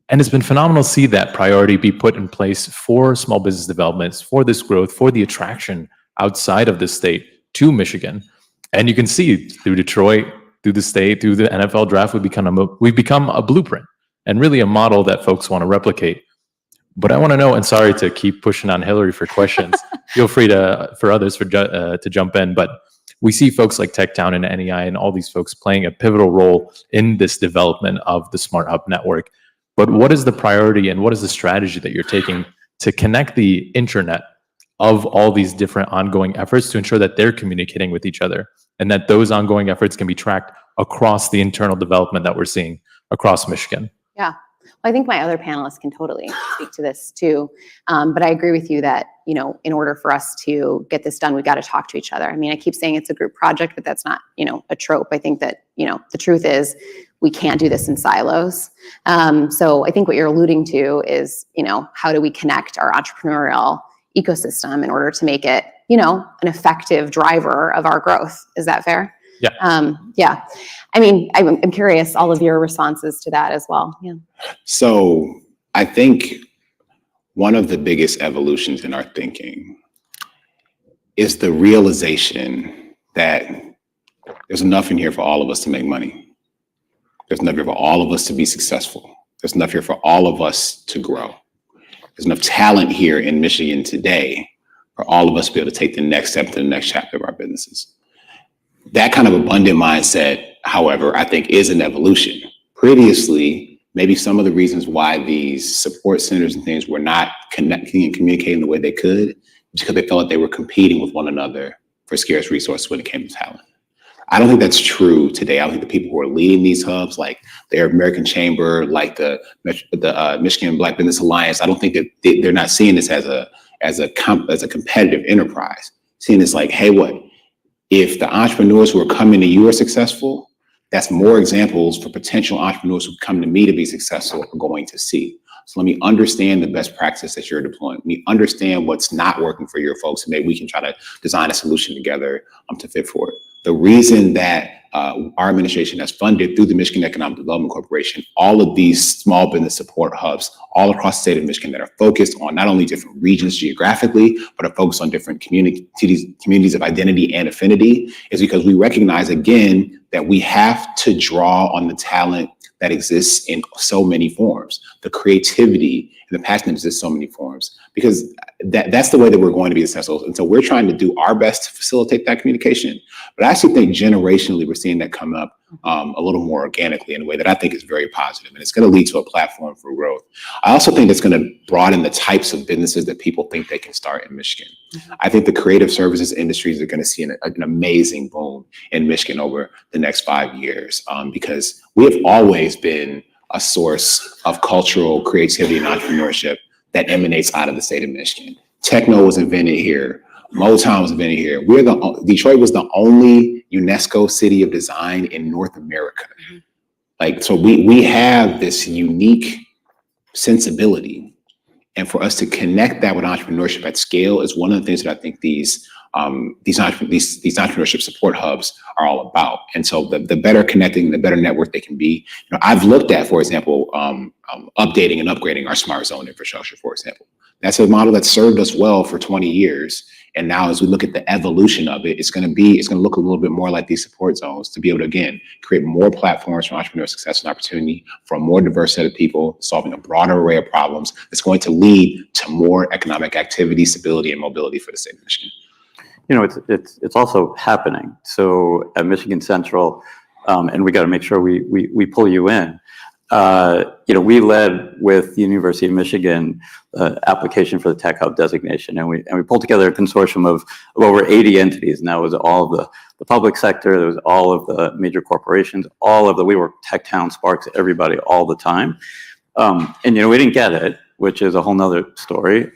And it's been phenomenal to see that priority be put in place for small business developments, for this growth, for the attraction outside of the state to Michigan. And you can see through Detroit, through the state, through the NFL draft, we've become a blueprint and really a model that folks want to replicate. But I want to know, and sorry to keep pushing on Hillary for questions, feel free for others to jump in, but we see folks like TechTown and NEI and all these folks playing a pivotal role in this development of the Smart Hub network. But what is the priority and what is the strategy that you're taking to connect the intranet of all these different ongoing efforts to ensure that they're communicating with each other and that those ongoing efforts can be tracked across the internal development that we're seeing across Michigan? Yeah. Well, I think my other panelists can totally speak to this too. But I agree with you that, in order for us to get this done, we've got to talk to each other. I mean, I keep saying it's a group project, but that's not, a trope. I think that, the truth is we can't do this in silos. So I think what you're alluding to is, how do we connect our entrepreneurial ecosystem in order to make it, an effective driver of our growth? Is that fair? Yeah. Yeah. I mean, I'm curious all of your responses to that as well. Yeah. So I think one of the biggest evolutions in our thinking is the realization that there's enough in here for all of us to make money. There's enough here for all of us to be successful. There's enough here for all of us to grow. There's enough talent here in Michigan today for all of us to be able to take the next step to the next chapter of our businesses. That kind of abundant mindset, however, I think is an evolution. Previously, maybe some of the reasons why these support centers and things were not connecting and communicating the way they could, because they felt like they were competing with one another for scarce resources when it came to talent. I don't think that's true today. I don't think the people who are leading these hubs, like the Arab American Chamber, like the Michigan Black Business Alliance, I don't think that they're not seeing this as a competitive enterprise. Seeing this like, hey, what? If the entrepreneurs who are coming to you are successful, that's more examples for potential entrepreneurs who come to me to be successful are going to see. So let me understand the best practice that you're deploying. Let me understand what's not working for your folks, and maybe we can try to design a solution together to fit for it. The reason that our administration has funded through the Michigan Economic Development Corporation all of these small business support hubs all across the state of Michigan that are focused on not only different regions geographically, but are focused on different communities of identity and affinity, is because we recognize, again, that we have to draw on the talent that exists in so many forms, the creativity and the passion that exists in so many forms, because that's the way that we're going to be successful. And so we're trying to do our best to facilitate that communication. But I actually think generationally, we're seeing that come up a little more organically in a way that I think is very positive, and it's going to lead to a platform for growth. I also think it's going to broaden the types of businesses that people think they can start in Michigan. I think the creative services industries are going to see an amazing boom in Michigan over the next 5 years, because we have always been a source of cultural creativity and entrepreneurship that emanates out of the state of Michigan. Techno was invented here. Motown was invented here. Detroit was the only UNESCO City of Design in North America. Like, so we have this unique sensibility, and for us to connect that with entrepreneurship at scale is one of the things that I think these entrepreneurship support hubs are all about. And so the better connecting, the better network they can be. You know, I've looked at, for example, updating and upgrading our smart zone infrastructure, for example. That's a model that served us well for 20 years. And now as we look at the evolution of it, it's going to look a little bit more like these support zones to be able to, again, create more platforms for entrepreneur success and opportunity for a more diverse set of people, solving a broader array of problems that's going to lead to more economic activity, stability, and mobility for the state of Michigan. You know, it's also happening. So at Michigan Central, and we got to make sure we pull you in. You know, we led with the University of Michigan application for the Tech Hub designation, and we pulled together a consortium of over 80 entities, and that was all of the public sector, there was all of the major corporations, we were tech town, Sparks, everybody all the time. And you know, we didn't get it, which is a whole nother story.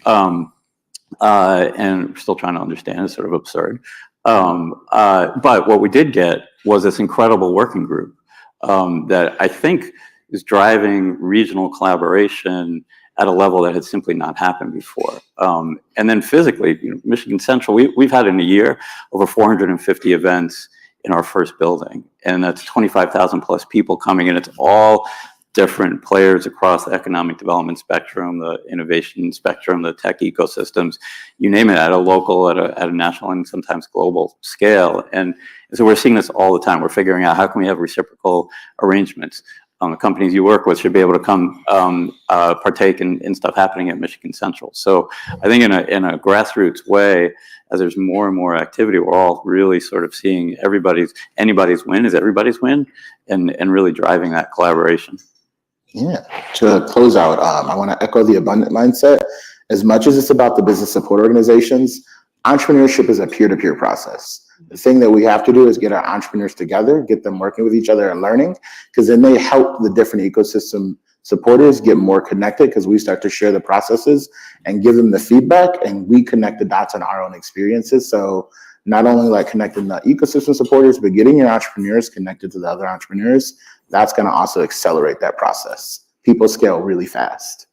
And we're still trying to understand. It's sort of absurd. But what we did get was this incredible working group that I think is driving regional collaboration at a level that had simply not happened before. And then physically, you know, Michigan Central, we've had in a year over 450 events in our first building, and that's 25,000 plus people coming in. It's all different players across the economic development spectrum, the innovation spectrum, the tech ecosystems, you name it, at a local, at a national, and sometimes global scale. And so we're seeing this all the time. We're figuring out how can we have reciprocal arrangements. The companies you work with should be able to come partake in stuff happening at Michigan Central. So I think in a grassroots way, as there's more and more activity, we're all really sort of seeing anybody's win is everybody's win, and really driving that collaboration. Yeah. To close out, I want to echo the abundant mindset. As much as it's about the business support organizations, entrepreneurship is a peer-to-peer process. The thing that we have to do is get our entrepreneurs together, get them working with each other and learning, because then they help the different ecosystem supporters get more connected, because we start to share the processes and give them the feedback, and we connect the dots on our own experiences. So not only like connecting the ecosystem supporters, but getting your entrepreneurs connected to the other entrepreneurs, that's going to also accelerate that process. People scale really fast.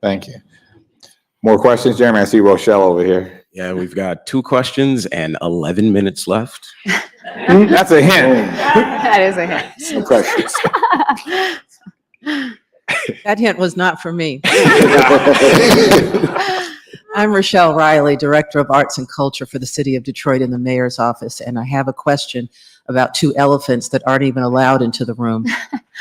Thank you. More questions, Jeremy? I see Rochelle over here. Yeah, we've got 2 questions and 11 minutes left. That's a hint. That is a hint. Some pressures. That hint was not for me. I'm Rochelle Riley, Director of Arts and Culture for the City of Detroit in the Mayor's Office, and I have a question about 2 elephants that aren't even allowed into the room.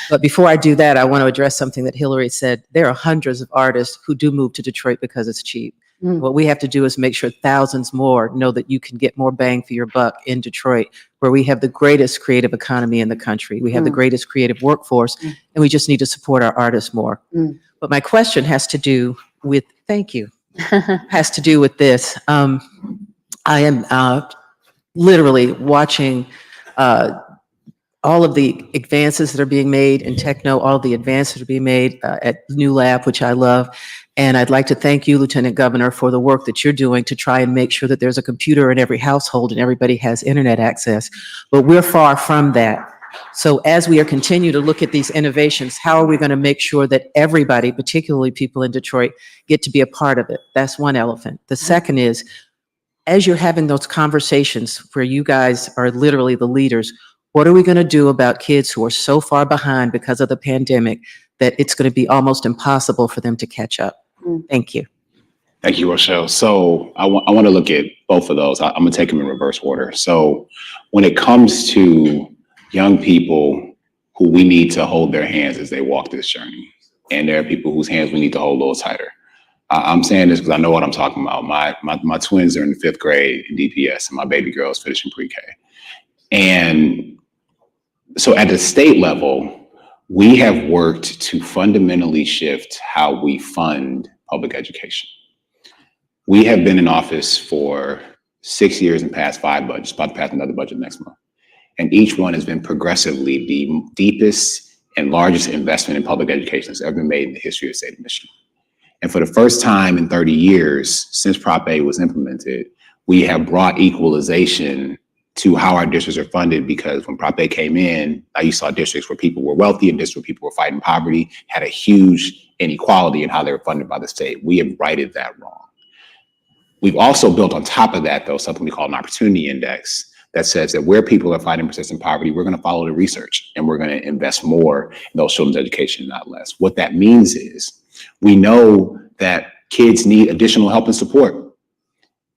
But before I do that, I want to address something that Hillary said. There are hundreds of artists who do move to Detroit because it's cheap. What we have to do is make sure thousands more know that you can get more bang for your buck in Detroit, where we have the greatest creative economy in the country. We have the greatest creative workforce, and we just need to support our artists more. But my question has to do with, thank you, has to do with this. I am literally watching all of the advances that are being made in techno, all of the advances that are being made at New Lab, which I love. And I'd like to thank you, Lieutenant Governor, for the work that you're doing to try and make sure that there's a computer in every household and everybody has internet access. But we're far from that. So as we are continue to look at these innovations, how are we going to make sure that everybody, particularly people in Detroit, get to be a part of it? That's one elephant. The second is, as you're having those conversations where you guys are literally the leaders, what are we going to do about kids who are so far behind because of the pandemic that it's going to be almost impossible for them to catch up? Thank you. Thank you, Rochelle. So I want to look at both of those. I'm going to take them in reverse order. So when it comes to young people who we need to hold their hands as they walk this journey, and there are people whose hands we need to hold a little tighter. I'm saying this because I know what I'm talking about. My twins are in the 5th grade in DPS, and my baby girl is finishing pre-K. And so at the state level, we have worked to fundamentally shift how we fund public education. We have been in office for 6 years and passed 5 budgets, about to pass another budget next month. And each one has been progressively the deepest and largest investment in public education that's ever been made in the history of the state of Michigan. And for the first time in 30 years since Prop A was implemented, we have brought equalization to how our districts are funded, because when Prop A came in, you saw districts where people were wealthy and districts where people were fighting poverty, had a huge inequality in how they were funded by the state. We have righted that wrong. We've also built on top of that, though, something we call an opportunity index that says that where people are fighting persistent poverty, we're going to follow the research and we're going to invest more in those children's education, not less. What that means is we know that kids need additional help and support,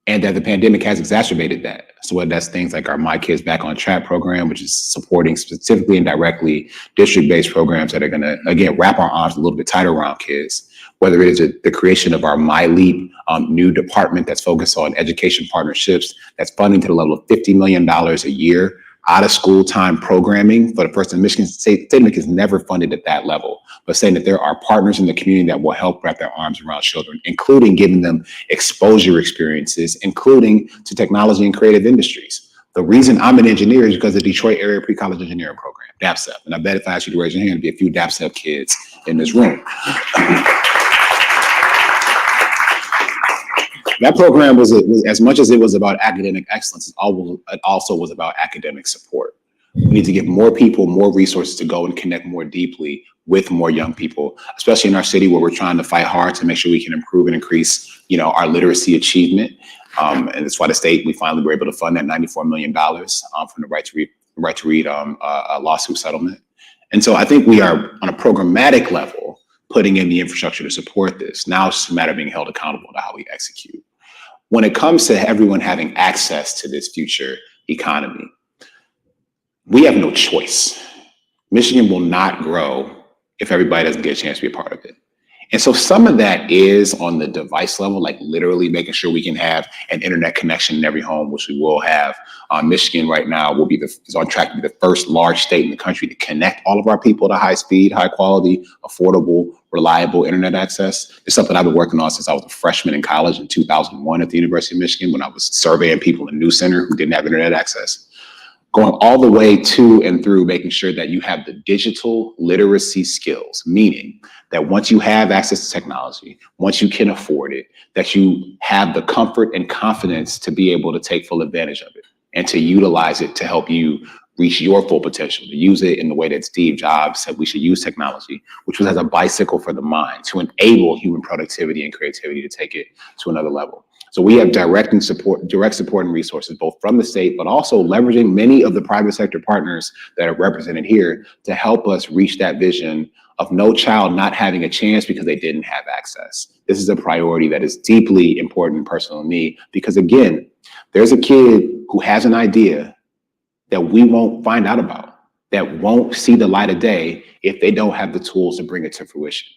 and that the pandemic has exacerbated that. So whether that's things like our My Kids Back on Track program, which is supporting specifically and directly district-based programs that are going to, again, wrap our arms a little bit tighter around kids, whether it is the creation of our My Leap new department that's focused on education partnerships, that's funding to the level of $50 million a year, out of school time programming for the first time. Michigan State has never funded at that level, but saying that there are partners in the community that will help wrap their arms around children, including giving them exposure experiences, including to technology and creative industries. The reason I'm an engineer is because of the Detroit Area Pre-College Engineering Program, DAPSEP. And I bet if I asked you to raise your hand, there'd be a few DAPSEP kids in this room. That program was as much as it was about academic excellence, it also was about academic support. We need to give more people more resources to go and connect more deeply with more young people, especially in our city where we're trying to fight hard to make sure we can improve and increase, our literacy achievement. And that's why the state, we finally were able to fund that $94 million from the Right to Read lawsuit settlement. And so I think we are on a programmatic level putting in the infrastructure to support this. Now it's just a matter of being held accountable to how we execute. When it comes to everyone having access to this future economy, we have no choice. Michigan will not grow if everybody doesn't get a chance to be a part of it. And so some of that is on the device level, like literally making sure we can have an internet connection in every home, which we will have. Michigan right now is on track to be the first large state in the country to connect all of our people to high speed, high quality, affordable, reliable internet access. It's something I've been working on since I was a freshman in college in 2001 at the University of Michigan, when I was surveying people in New Center who didn't have internet access. Going all the way to and through making sure that you have the digital literacy skills, meaning that once you have access to technology, once you can afford it, that you have the comfort and confidence to be able to take full advantage of it and to utilize it to help you reach your full potential, to use it in the way that Steve Jobs said we should use technology, which was as a bicycle for the mind, to enable human productivity and creativity to take it to another level. So we have direct support and resources, both from the state, but also leveraging many of the private sector partners that are represented here to help us reach that vision of no child not having a chance because they didn't have access. This is a priority that is deeply important and personal to me, because again, there's a kid who has an idea that we won't find out about, that won't see the light of day if they don't have the tools to bring it to fruition.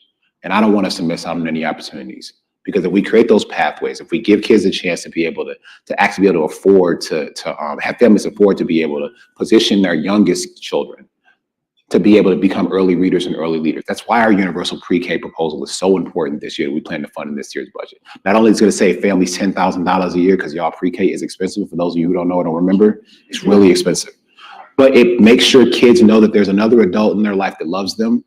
And I don't want us to miss out on any opportunities. Because if we create those pathways, if we give kids a chance to be able to actually be able to afford to have families afford to be able to position their youngest children to be able to become early readers and early leaders. That's why our universal pre-K proposal is so important this year. We plan to fund in this year's budget. Not only is it going to save families $10,000 a year, because y'all pre-K is expensive. For those of you who don't know or don't remember, it's really expensive. But it makes sure kids know that there's another adult in their life that loves them,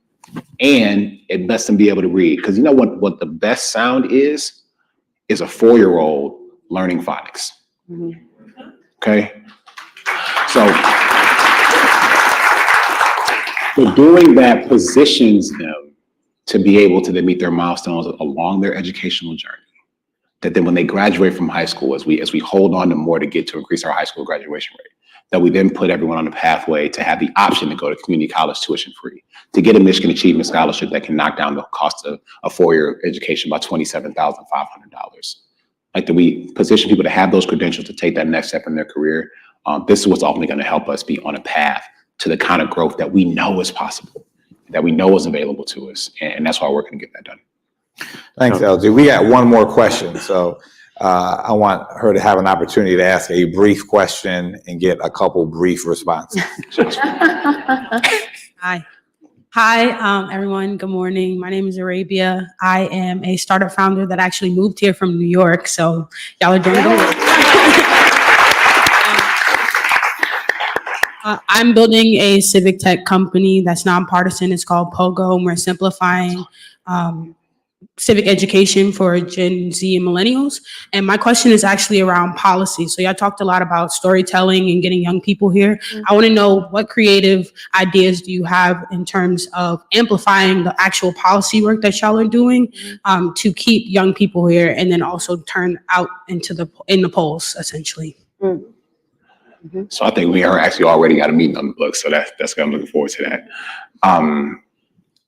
and it lets them be able to read. Because you know what the best sound is a 4-year-old learning phonics. Okay? So doing that positions them to be able to then meet their milestones along their educational journey. that then when they graduate from high school, as we hold on to more to get to increase our high school graduation rate, that we then put everyone on a pathway to have the option to go to community college tuition free, to get a Michigan Achievement Scholarship that can knock down the cost of a four-year education by $27,500. Like, that we position people to have those credentials to take that next step in their career. This is what's ultimately going to help us be on a path to the kind of growth that we know is possible, that we know is available to us. And that's why we're going to get that done. Thanks, LG. We got one more question. So I want her to have an opportunity to ask a brief question and get a couple brief responses. Hi, everyone. Good morning. My name is Arabia. I am a startup founder that actually moved here from New York. So y'all are doing good. I'm building a civic tech company that's nonpartisan. It's called Pogo, and we're simplifying civic education for Gen Z and millennials. And my question is actually around policy. So y'all talked a lot about storytelling and getting young people here. I want to know, what creative ideas do you have in terms of amplifying the actual policy work that y'all are doing to keep young people here and then also turn out into in the polls, essentially? So I think we are actually already got a meeting on the books. So that's good. I'm looking forward to that.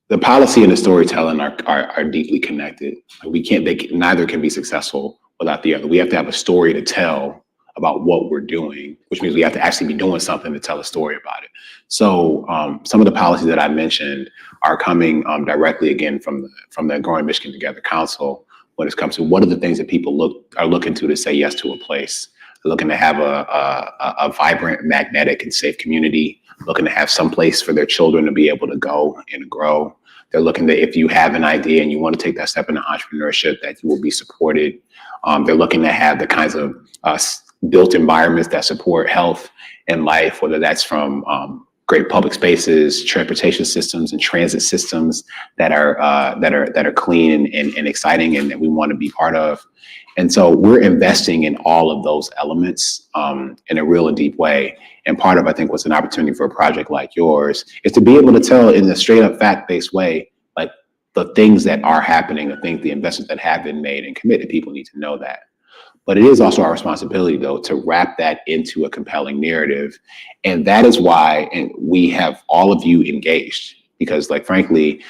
The policy and the storytelling are deeply connected. Neither can be successful without the other. We have to have a story to tell about what we're doing, which means we have to actually be doing something to tell a story about it. So some of the policies that I mentioned are coming directly again from the Growing Michigan Together Council when it comes to what are the things that people are looking to say yes to a place. They're looking to have a vibrant, magnetic, and safe community, looking to have some place for their children to be able to go and grow. They're looking that if you have an idea and you want to take that step into entrepreneurship, that you will be supported. They're looking to have the kinds of built environments that support health and life, whether that's from great public spaces, transportation systems, and transit systems that are clean and exciting and that we want to be part of. And so we're investing in all of those elements in a real and deep way. And part of, I think, what's an opportunity for a project like yours is to be able to tell in a straight up fact-based way, like the things that are happening, the investments that have been made, and committed people need to know that. But it is also our responsibility, though, to wrap that into a compelling narrative. And that is why we have all of you engaged, because, like, frankly,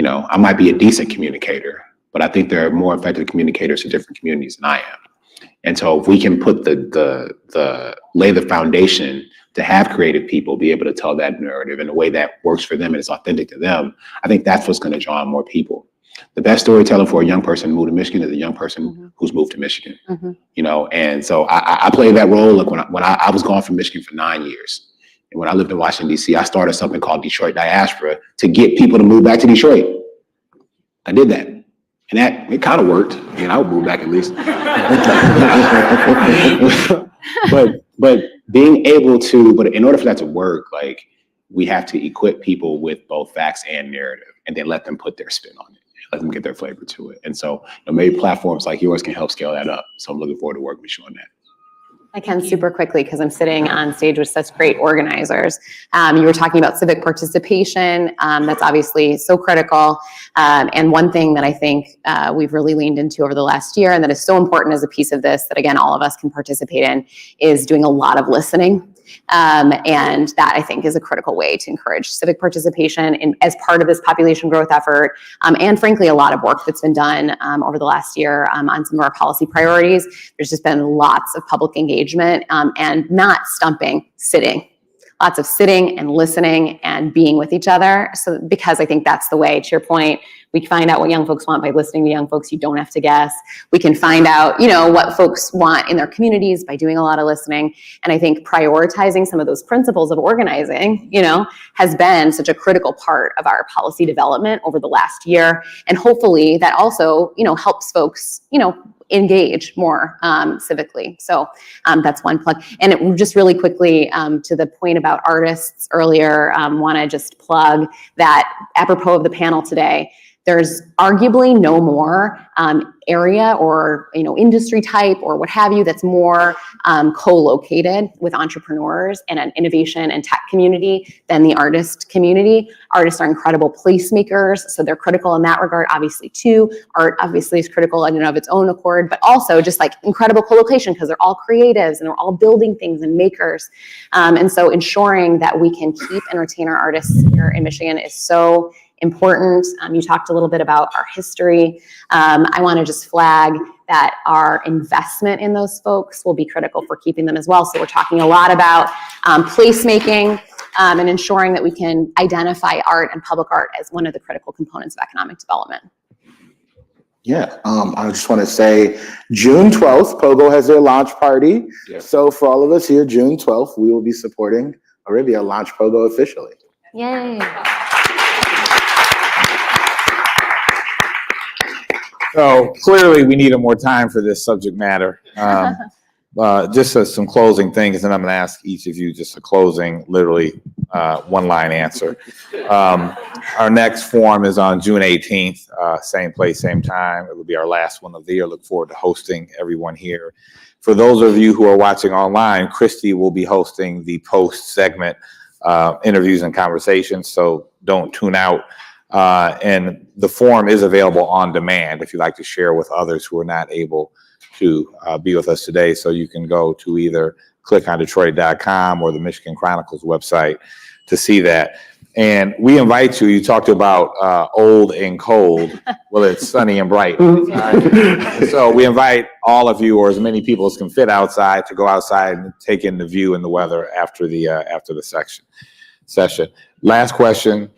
I might be a decent communicator, but I think there are more effective communicators to different communities than I am. And so if we can put lay the foundation to have creative people be able to tell that narrative in a way that works for them and is authentic to them, I think that's what's going to draw in more people. The best storyteller for a young person moved to Michigan is a young person who's moved to Michigan. And so I played that role. Look, when I was gone from Michigan for 9 years, and when I lived in Washington, D.C., I started something called Detroit Diaspora to get people to move back to Detroit. I did that. And it kind of worked. I would move back at least. but being able to, but in order for that to work, like, we have to equip people with both facts and narrative, and then let them put their spin on it, let them get their flavor to it. And so maybe platforms like yours can help scale that up. So I'm looking forward to working with you on that. I can super quickly, because I'm sitting on stage with such great organizers. You were talking about civic participation. That's obviously so critical. And one thing that I think we've really leaned into over the last year, and that is so important as a piece of this, that again, all of us can participate in, is doing a lot of listening. And that, I think, is a critical way to encourage civic participation as part of this population growth effort. And frankly, a lot of work that's been done over the last year on some of our policy priorities. There's just been lots of public engagement and not stumping, sitting. Lots of sitting and listening and being with each other. So, because I think that's the way, to your point, we find out what young folks want by listening to young folks. You don't have to guess. We can find out, what folks want in their communities by doing a lot of listening. And I think prioritizing some of those principles of organizing, has been such a critical part of our policy development over the last year. And hopefully that also, helps folks, engage more civically. So that's one plug. And just really quickly to the point about artists earlier, want to just plug that apropos of the panel today, there's arguably no more area or industry type or what have you that's more co-located with entrepreneurs and an innovation and tech community than the artist community. Artists are incredible placemakers, so they're critical in that regard, obviously too. Art obviously is critical in and of its own accord, but also just like incredible co-location because they're all creatives and they're all building things and makers. And so ensuring that we can keep and retain our artists here in Michigan is so important. You talked a little bit about our history. I want to just flag that our investment in those folks will be critical for keeping them as well. So we're talking a lot about placemaking and ensuring that we can identify art and public art as one of the critical components of economic development. Yeah, I just want to say June 12th, Pogo has their launch party. Yeah. So for all of us here, June 12th, we will be supporting Arivia launch Pogo officially. Yay. So clearly we needed more time for this subject matter. Just some closing things, and I'm going to ask each of you just a closing, literally one-line answer. Our next forum is on June 18th, same place, same time. It will be our last one of the year. Look forward to hosting everyone here. For those of you who are watching online, Christy will be hosting the post-segment interviews and conversations, so don't tune out. And the forum is available on demand if you'd like to share with others who are not able to be with us today. So you can go to either clickondetroit.com or the Michigan Chronicles website to see that. And we invite you talked about old and cold. Well, it's sunny and bright. So we invite all of you, or as many people as can fit outside, to go outside and take in the view and the weather after the session. Last question.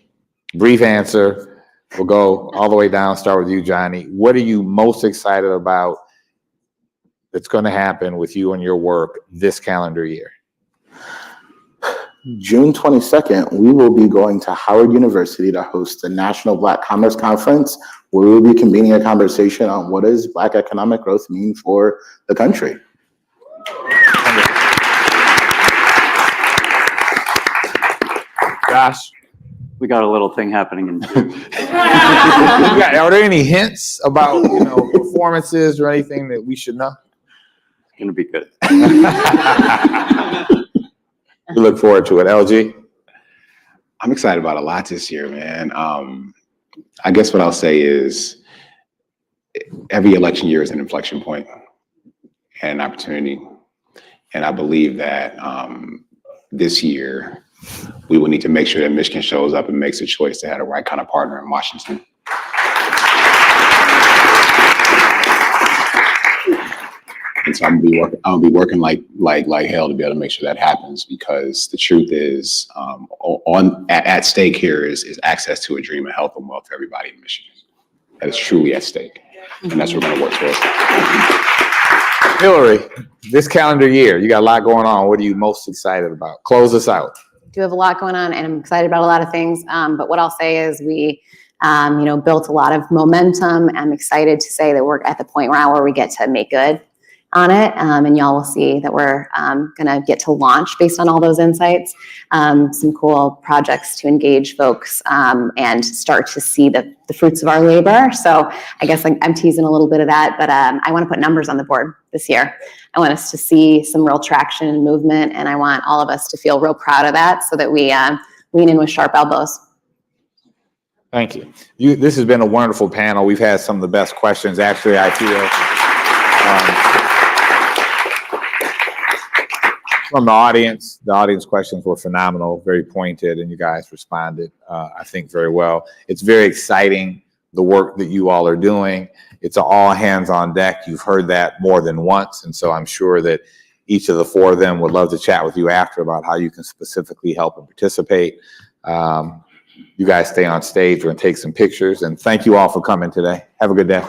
Brief answer. We'll go all the way down, start with you, Johnny. What are you most excited about that's going to happen with you and your work this calendar year? June 22nd, we will be going to Howard University to host the National Black Commerce Conference, where we will be convening a conversation on what does Black economic growth mean for the country. Josh? We got a little thing happening in June. Are there any hints about performances or anything that we should know? It's going to be good. We look forward to it. LG? I'm excited about a lot this year, man. I guess what I'll say is every election year is an inflection point and an opportunity. And I believe that this year, we will need to make sure that Michigan shows up and makes a choice to have the right kind of partner in Washington. And so I'll be working like hell to be able to make sure that happens, because the truth is, at stake here is access to a dream of health and wealth for everybody in Michigan. That is truly at stake, and that's what we're going to work towards. Hillary, this calendar year, you got a lot going on. What are you most excited about? Close us out. Do have a lot going on, and I'm excited about a lot of things. But what I'll say is we, built a lot of momentum. I'm excited to say that we're at the point now where we get to make good on it, and y'all will see that we're gonna get to launch based on all those insights, some cool projects to engage folks and start to see the fruits of our labor. So I guess I'm teasing a little bit of that, but I want to put numbers on the board this year. I want us to see some real traction and movement, and I want all of us to feel real proud of that so that we lean in with sharp elbows. Thank you. This has been a wonderful panel. We've had some of the best questions, actually, I feel. From the audience questions were phenomenal, very pointed, and you guys responded, I think, very well. It's very exciting, the work that you all are doing. It's all hands on deck. You've heard that more than once, and so I'm sure that each of the four of them would love to chat with you after about how you can specifically help and participate. You guys stay on stage. We're going to take some pictures, and thank you all for coming today. Have a good day.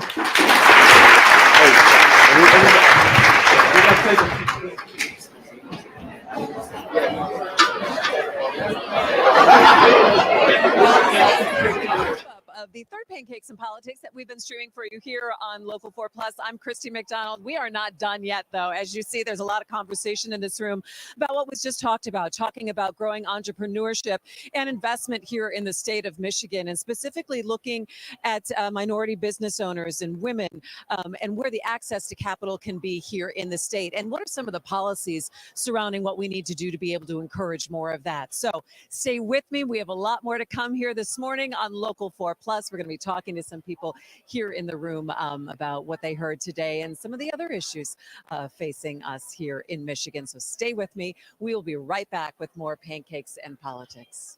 Of the third page Pancakes and Politics that we've been streaming for you here on Local 4 Plus. I'm Christy McDonald. We are not done yet, though. As you see, there's a lot of conversation in this room about what was just talked about, talking about growing entrepreneurship and investment here in the state of Michigan, and specifically looking at minority business owners and women and where the access to capital can be here in the state. And what are some of the policies surrounding what we need to do to be able to encourage more of that? So stay with me. We have a lot more to come here this morning on Local 4 Plus. We're going to be talking to some people here in the room about what they heard today and some of the other issues facing us here in Michigan. So stay with me. We will be right back with more Pancakes and Politics.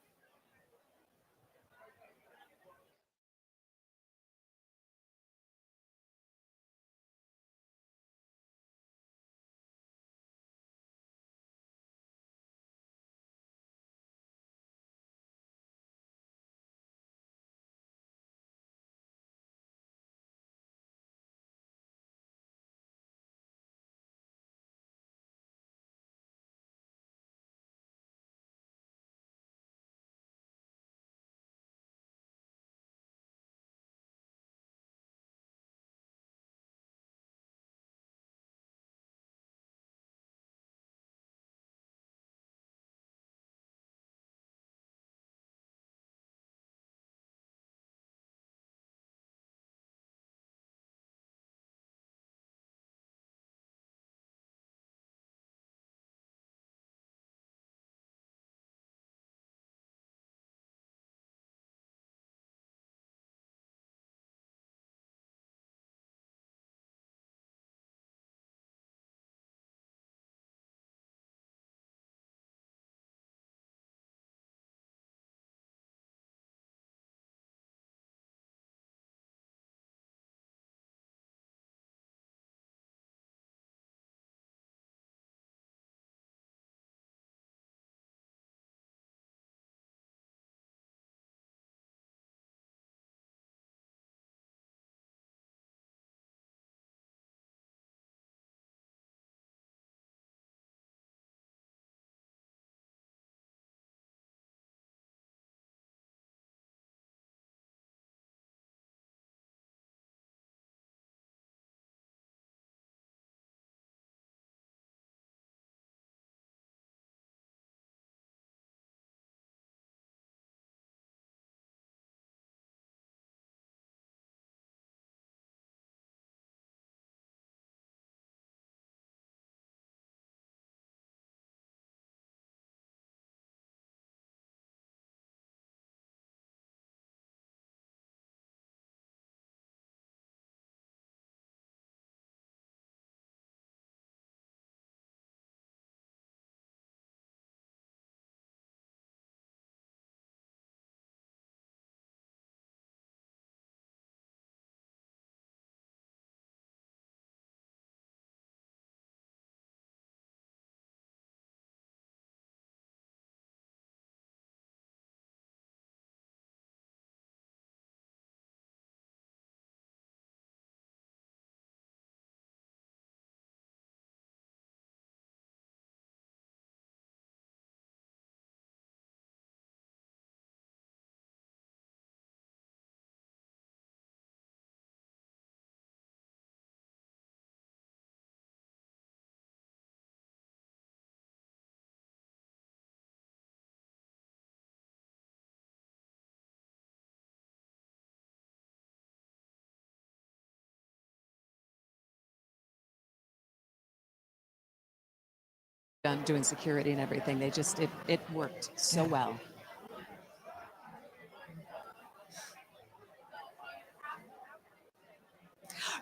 Doing security and everything. They just, it worked so well.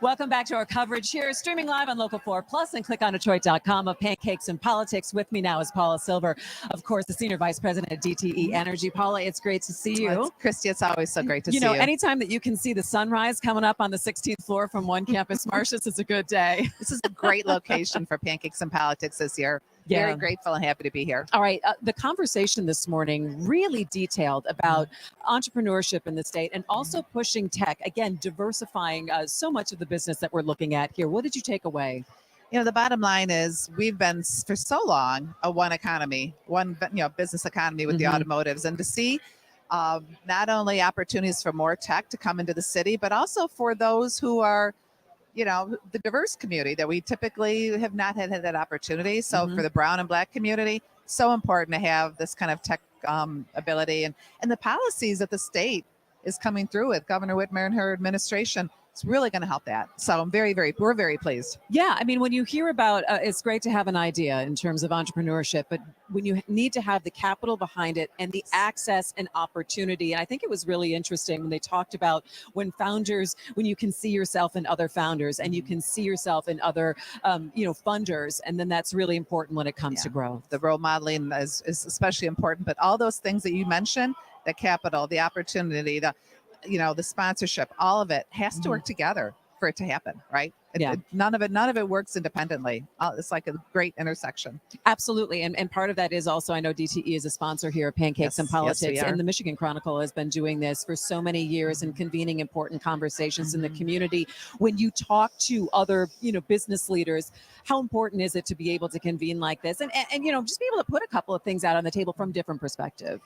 Welcome back to our coverage here, streaming live on Local 4 Plus and clickondetroit.com of Pancakes and Politics. With me now is Paula Silver, of course, the Senior Vice President of DTE Energy. Paula, it's great to see you. Christy, it's always so great to see you. You know, anytime that you can see the sunrise coming up on the 16th floor from one campus, Marcius, it's a good day. This is a great location for Pancakes and Politics this year. Yeah. Very grateful and happy to be here. All right. The conversation this morning really detailed about entrepreneurship in the state and also pushing tech, again, diversifying so much of the business that we're looking at here. What did you take away? You know, the bottom line is we've been for so long a one economy, one business economy with the automotives, and to see not only opportunities for more tech to come into the city, but also for those who are, the diverse community that we typically have not had that opportunity. So for the brown and black community, so important to have this kind of tech ability, and the policies that the state is coming through with Governor Whitmer and her administration. It's really going to help that. So we're very pleased. Yeah, I mean, when you hear about, it's great to have an idea in terms of entrepreneurship, but when you need to have the capital behind it and the access and opportunity, and I think it was really interesting when they talked about when you can see yourself in other founders and you can see yourself in other, funders, and then that's really important when it comes to growth. The role modeling is especially important, but all those things that you mentioned, the capital, the opportunity, the sponsorship, all of it has to work together for it to happen, right? None of it works independently. It's like a great intersection. Absolutely. And part of that is also, I know DTE is a sponsor here at Pancakes and Politics, and the Michigan Chronicle has been doing this for so many years and convening important conversations in the community. When you talk to other, business leaders, how important is it to be able to convene like this and just be able to put a couple of things out on the table from different perspective?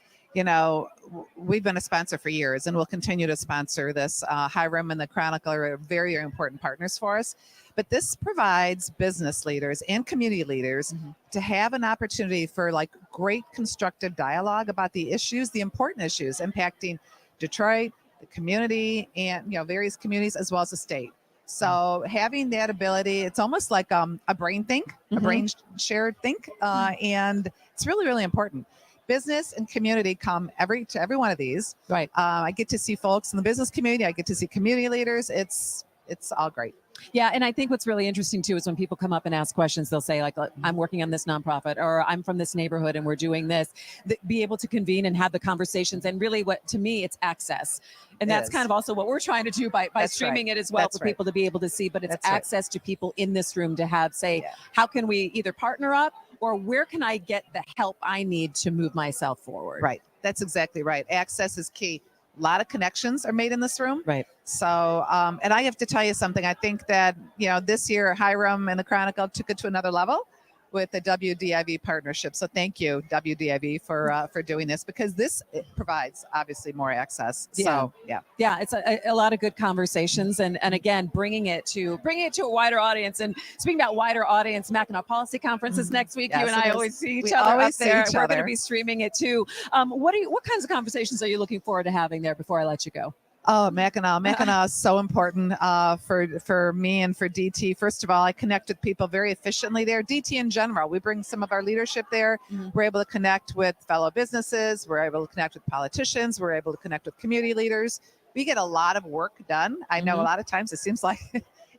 We've been a sponsor for years and we'll continue to sponsor this. Hiram and the Chronicle are very, very important partners for us. But this provides business leaders and community leaders to have an opportunity for great constructive dialogue about the issues, the important issues impacting Detroit, the community, and various communities as well as the state. So having that ability, it's almost like a brain think, a brain shared think, and it's really, really important. Business and community come to every one of these. Right. I get to see folks in the business community. I get to see community leaders. It's all great. Yeah, and I think what's really interesting too is when people come up and ask questions, they'll say I'm working on this nonprofit, or I'm from this neighborhood and we're doing this. Be able to convene and have the conversations, and really, what to me, it's access, and that's kind of also what we're trying to do by streaming it as well for people to be able to see. But it's access to people in this room to have how can we either partner up, or where can I get the help I need to move myself forward? Right. That's exactly right. Access is key. A lot of connections are made in this room. Right. So, and I have to tell you something. I think that, this year Hiram and the Chronicle took it to another level with the WDIV partnership. So thank you, WDIV, for doing this, because it provides obviously more access. So yeah, it's a lot of good conversations, and again, bringing it to a wider audience. And speaking about wider audience, Mackinac Policy Conference is next week. Yes, you and I it always is. see each We other always up there. see each We're going to other. be streaming it too. What kinds of conversations are you looking forward to having there before I let you go? Oh, Mackinac is so important for me and for DT. First of all, I connect with people very efficiently there. DT in general, we bring some of our leadership there. We're able to connect with fellow businesses. We're able to connect with politicians. We're able to connect with community leaders. We get a lot of work done. I know a lot of times it seems like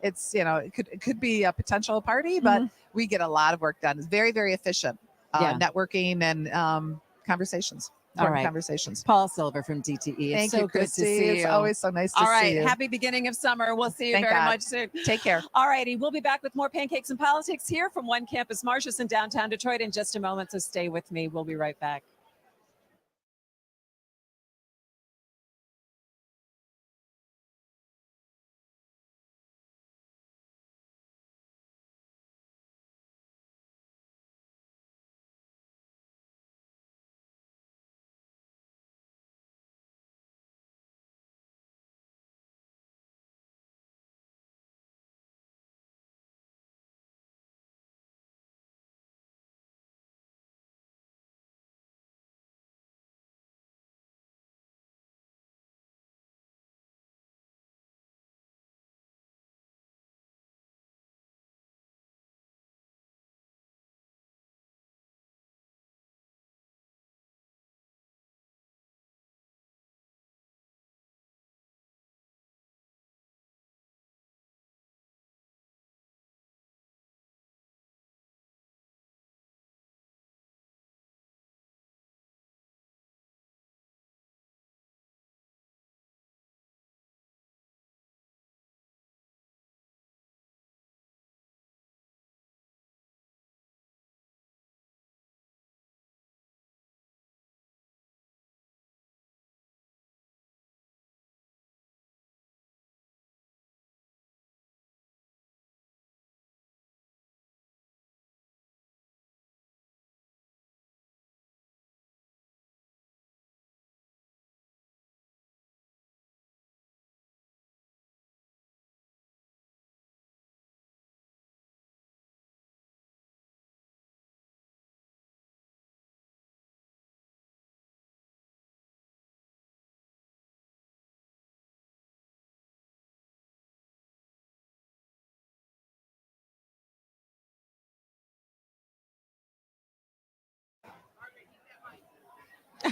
it's, it could be a potential party, but we get a lot of work done. It's very, very efficient networking and conversations. All right. Conversations. Paul Silver from DTE. Thank it's so you, good Christy. to see you. It's always so nice to All see right. you. Happy beginning of summer. We'll see you Thank very God. much soon. Take care. All righty. We'll be back with more Pancakes and Politics here from One Campus Martius in downtown Detroit in just a moment. So stay with me. We'll be right back.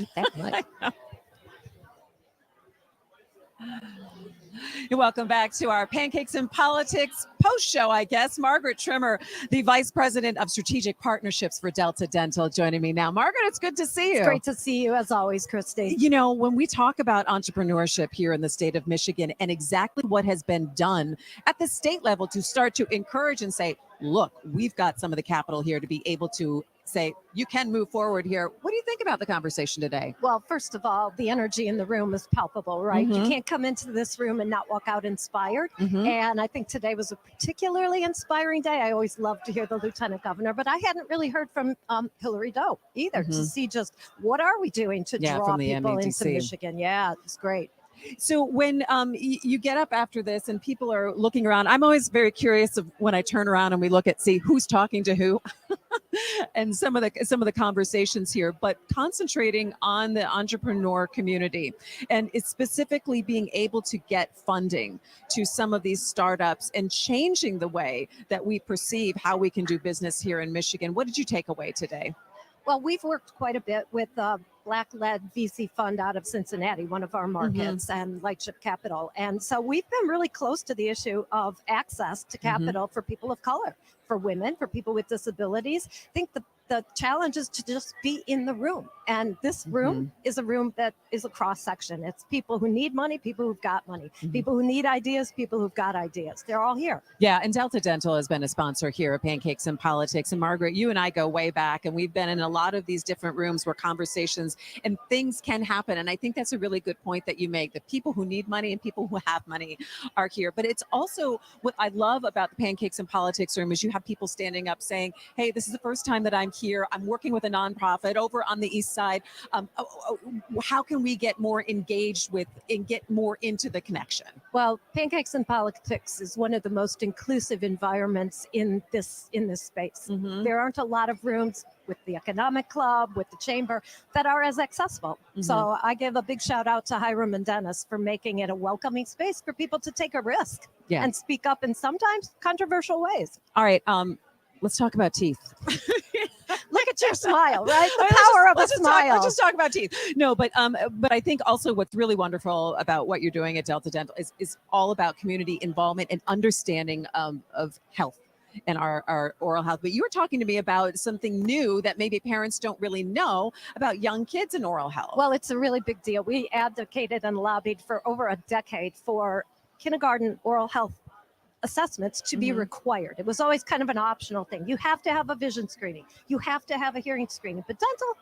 eat that much. Welcome back to our Pancakes and Politics post show, I guess. Margaret Trimmer, the Vice President of Strategic Partnerships for Delta Dental, joining me now. Margaret, it's good to see you. It's great to see you as always, Christy. You know, when we talk about entrepreneurship here in the state of Michigan and exactly what has been done at the state level to start to encourage and say, look, we've got some of the capital here to be able to say, you can move forward here. What do you think about the conversation today? Well, first of all, the energy in the room is palpable, right? You Mhm. can't come into this room and not walk out inspired. Mhm. And I think today was a particularly inspiring day. I always love to hear the lieutenant governor, but I hadn't really heard from Hillary Doe either to Mhm. see just what are we doing to Yeah, draw from the people into MATC. Michigan. Yeah, it's great. So when you get up after this and people are looking around, I'm always very curious of when I turn around and we look at see who's talking to who, and some of the conversations here. But concentrating on the entrepreneur community and it's specifically being able to get funding to some of these startups and changing the way that we perceive how we can do business here in Michigan. What did you take away today? Well, we've worked quite a bit with Black-led VC fund out of Cincinnati, one of our markets, and Lightship Capital. And so we've been really close to the issue of access to capital for people of color, for women, for people with disabilities. I think the challenge is to just be in the room. And this room is a room that is a cross section. It's people who need money, people who've got money, people who need ideas, people who've got ideas. They're all here. Yeah, and Delta Dental has been a sponsor here at Pancakes and Politics. And Margaret, you and I go way back, and we've been in a lot of these different rooms where conversations and things can happen. And I think that's a really good point that you make, that people who need money and people who have money are here. But it's also what I love about the Pancakes and Politics room is you have people standing up saying, hey, this is the first time that I'm here. I'm working with a nonprofit over on the east side. How can we get more engaged with and get more into the connection? Well, Pancakes and Politics is one of the most inclusive environments in this space. There aren't a lot of rooms with the Economic Club, with the Chamber, that are as accessible. So I give a big shout out to Hiram and Dennis for making it a welcoming space for people to take a risk and speak up in sometimes controversial ways. All right, let's talk about teeth. Look at your smile, right? The power of a smile. Let's just talk about teeth. No, but I think also what's really wonderful about what you're doing at Delta Dental is all about community involvement and understanding of health and our oral health. But you were talking to me about something new that maybe parents don't really know about young kids and oral health. Well, it's a really big deal. We advocated and lobbied for over a decade for kindergarten oral health assessments to be required. It was always kind of an optional thing. You have to have a vision screening. You have to have a hearing screening. But dental,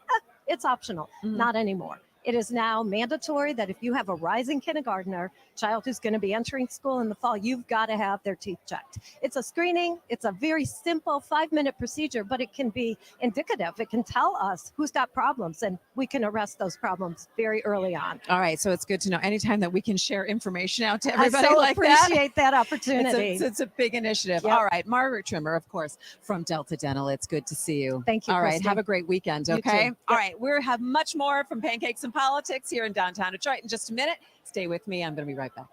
it's optional. Not anymore. It is now mandatory that if you have a rising kindergartner, child who's going to be entering school in the fall, you've got to have their teeth checked. It's a screening. It's a very simple 5-minute procedure, but it can be indicative. It can tell us who's got problems, and we can arrest those problems very early on. All right, so it's good to know anytime that we can share information out to everybody I so like that. appreciate that opportunity. It's a big initiative. Yep. All right, Margaret Trimmer, of course, from Delta Dental. It's good to see you. Thank you, All right, Christy. have a great weekend, You okay? too. All right, we'll have much more from Pancakes and Politics here in downtown Detroit in just a minute. Stay with me. I'm going to be right back.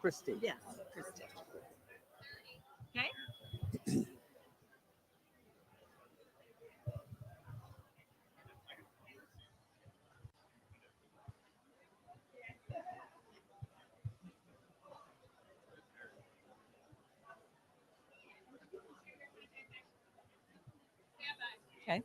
Christy. Yes, Christy. Okay. Okay.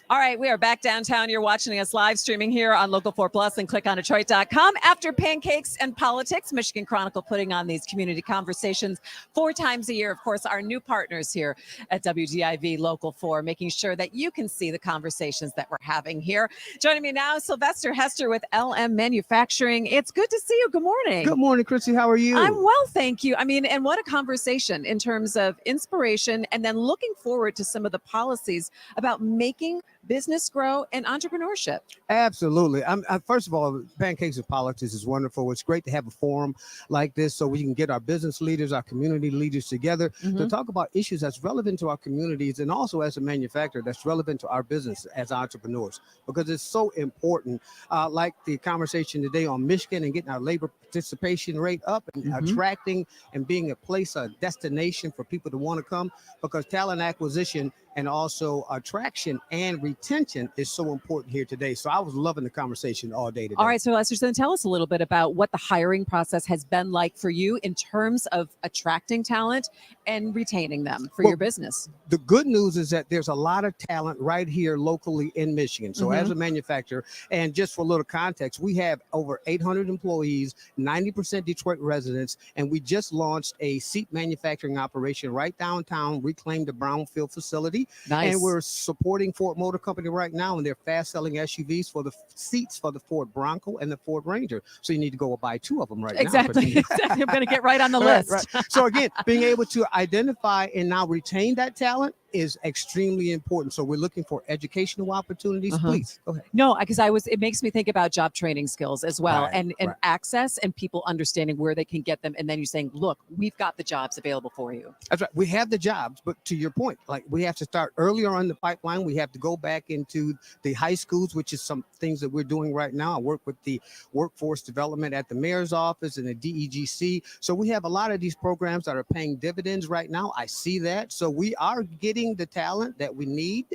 All right, we are back downtown. You're watching us live streaming here on Local 4 Plus and clickondetroit.com. After Pancakes and Politics, Michigan Chronicle putting on these community conversations 4 times a year. Of course, our new partners here at WDIV Local 4, making sure that you can see the conversations that we're having here. Joining me now, Sylvester Hester with LM Manufacturing. It's good to see you. Good morning. Good morning, Christy. How are you? I'm well, thank you. I mean, and what a conversation in terms of inspiration and then looking forward to some of the policies about making business grow and entrepreneurship. Absolutely. First of all, Pancakes and Politics is wonderful. It's great to have a forum like this so we can get our business leaders, our community leaders together to talk about issues that's relevant to our communities and also as a manufacturer that's relevant to our business as entrepreneurs, because it's so important. Like the conversation today on Michigan and getting our labor participation rate up and attracting and being a place, a destination for people to want to come, because talent acquisition and also attraction and retention is so important here today. So I was loving the conversation all day today. All right, so Lester, so then tell us a little bit about what the hiring process has been like for you in terms of attracting talent and retaining them for your business. The good news is that there's a lot of talent right here locally in Michigan. So as a manufacturer, and just for a little context, we have over 800 employees, 90% Detroit residents, and we just launched a seat manufacturing operation right downtown, reclaimed the brownfield facility. Nice. And we're supporting Ford Motor Company right now, and they're fast-selling SUVs for the seats for the Ford Bronco and the Ford Ranger. So you need to go buy 2 of them right now. Exactly. I'm going to get right on the list. Right. So again, being able to identify and now retain that talent is extremely important. So we're looking for educational opportunities. Please go ahead. No, because it makes me think about job training skills as well, and access and people understanding where they can get them. And then you're saying, look, we've got the jobs available for you. That's right. We have the jobs, but to your point, like we have to start earlier on the pipeline. We have to go back into the high schools, which is some things that we're doing right now. I work with the workforce development at the mayor's office and the DEGC. So we have a lot of these programs that are paying dividends right now. I see that. So we are getting the talent that we need.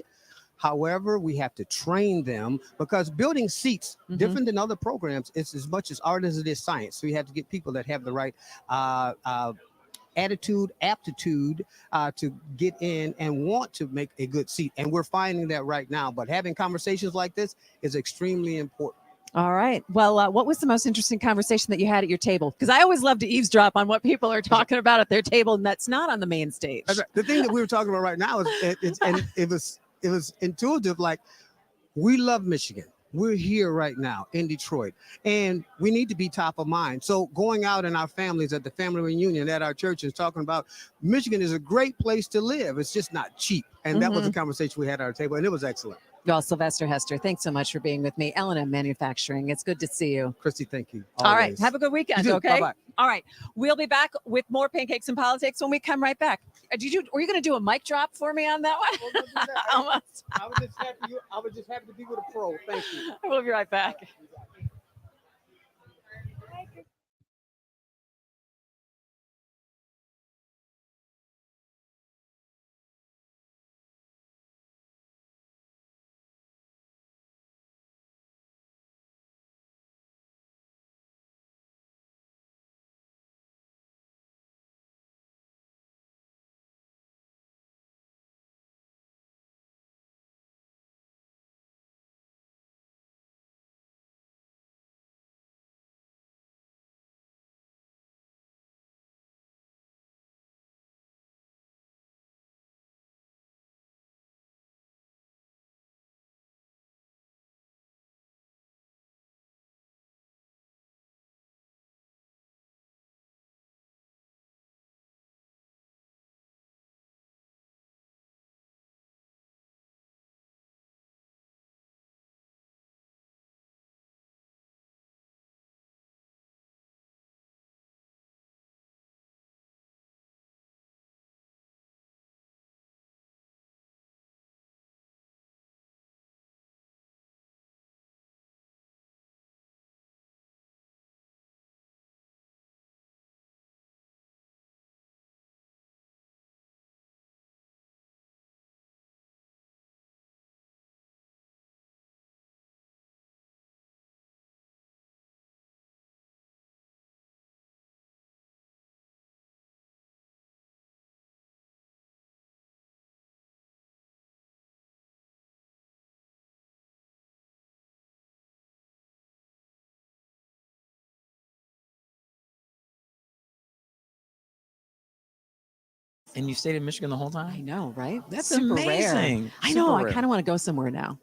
However, we have to train them, because building seats, different than other programs, it's as much as art as it is science. So you have to get people that have the right attitude, aptitude to get in and want to make a good seat. And we're finding that right now. But having conversations like this is extremely important. All right. Well, what was the most interesting conversation that you had at your table? Because I always love to eavesdrop on what people are talking about at their table, and that's not on the main stage. That's right. The thing that we were talking about right now is, and it was intuitive. Like, we love Michigan. We're here right now in Detroit, and we need to be top of mind. So going out in our families at the family reunion at our churches, talking about Michigan is a great place to live. It's just not cheap. And that was the conversation we had at our table, and it was excellent. Well, Sylvester Hester, thanks so much for being with me. L&M Manufacturing, it's good to see you. Christy, thank you. All right, have a good weekend, You too. okay? Bye-bye. All right, we'll be back with more Pancakes and Politics when we come right back. Were you going to do a mic drop for me on that one? Almost. I was just happy to be with a pro. Thank you. We'll be right back. And you stayed in Michigan the whole time? I know, right? That's Super amazing. Rare. I know. Super I rare. kind of want to go somewhere now.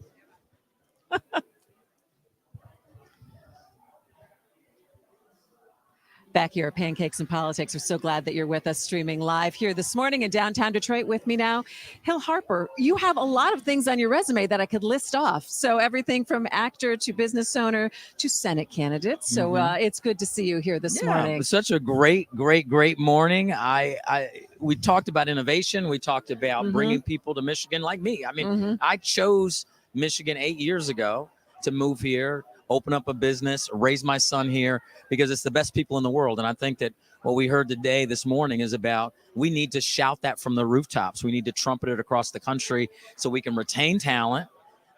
Back here at Pancakes and Politics. We're so glad that you're with us streaming live here this morning in downtown Detroit. With me now, Hill Harper. You have a lot of things on your resume that I could list off. So everything from actor to business owner to Senate candidate. So it's good to see you here this morning. Such a great morning. We talked about innovation. We talked about bringing people to Michigan like me. I mean, I chose Michigan 8 years ago to move here, open up a business, raise my son here, because it's the best people in the world. And I think that what we heard today, this morning, is about we need to shout that from the rooftops. We need to trumpet it across the country so we can retain talent,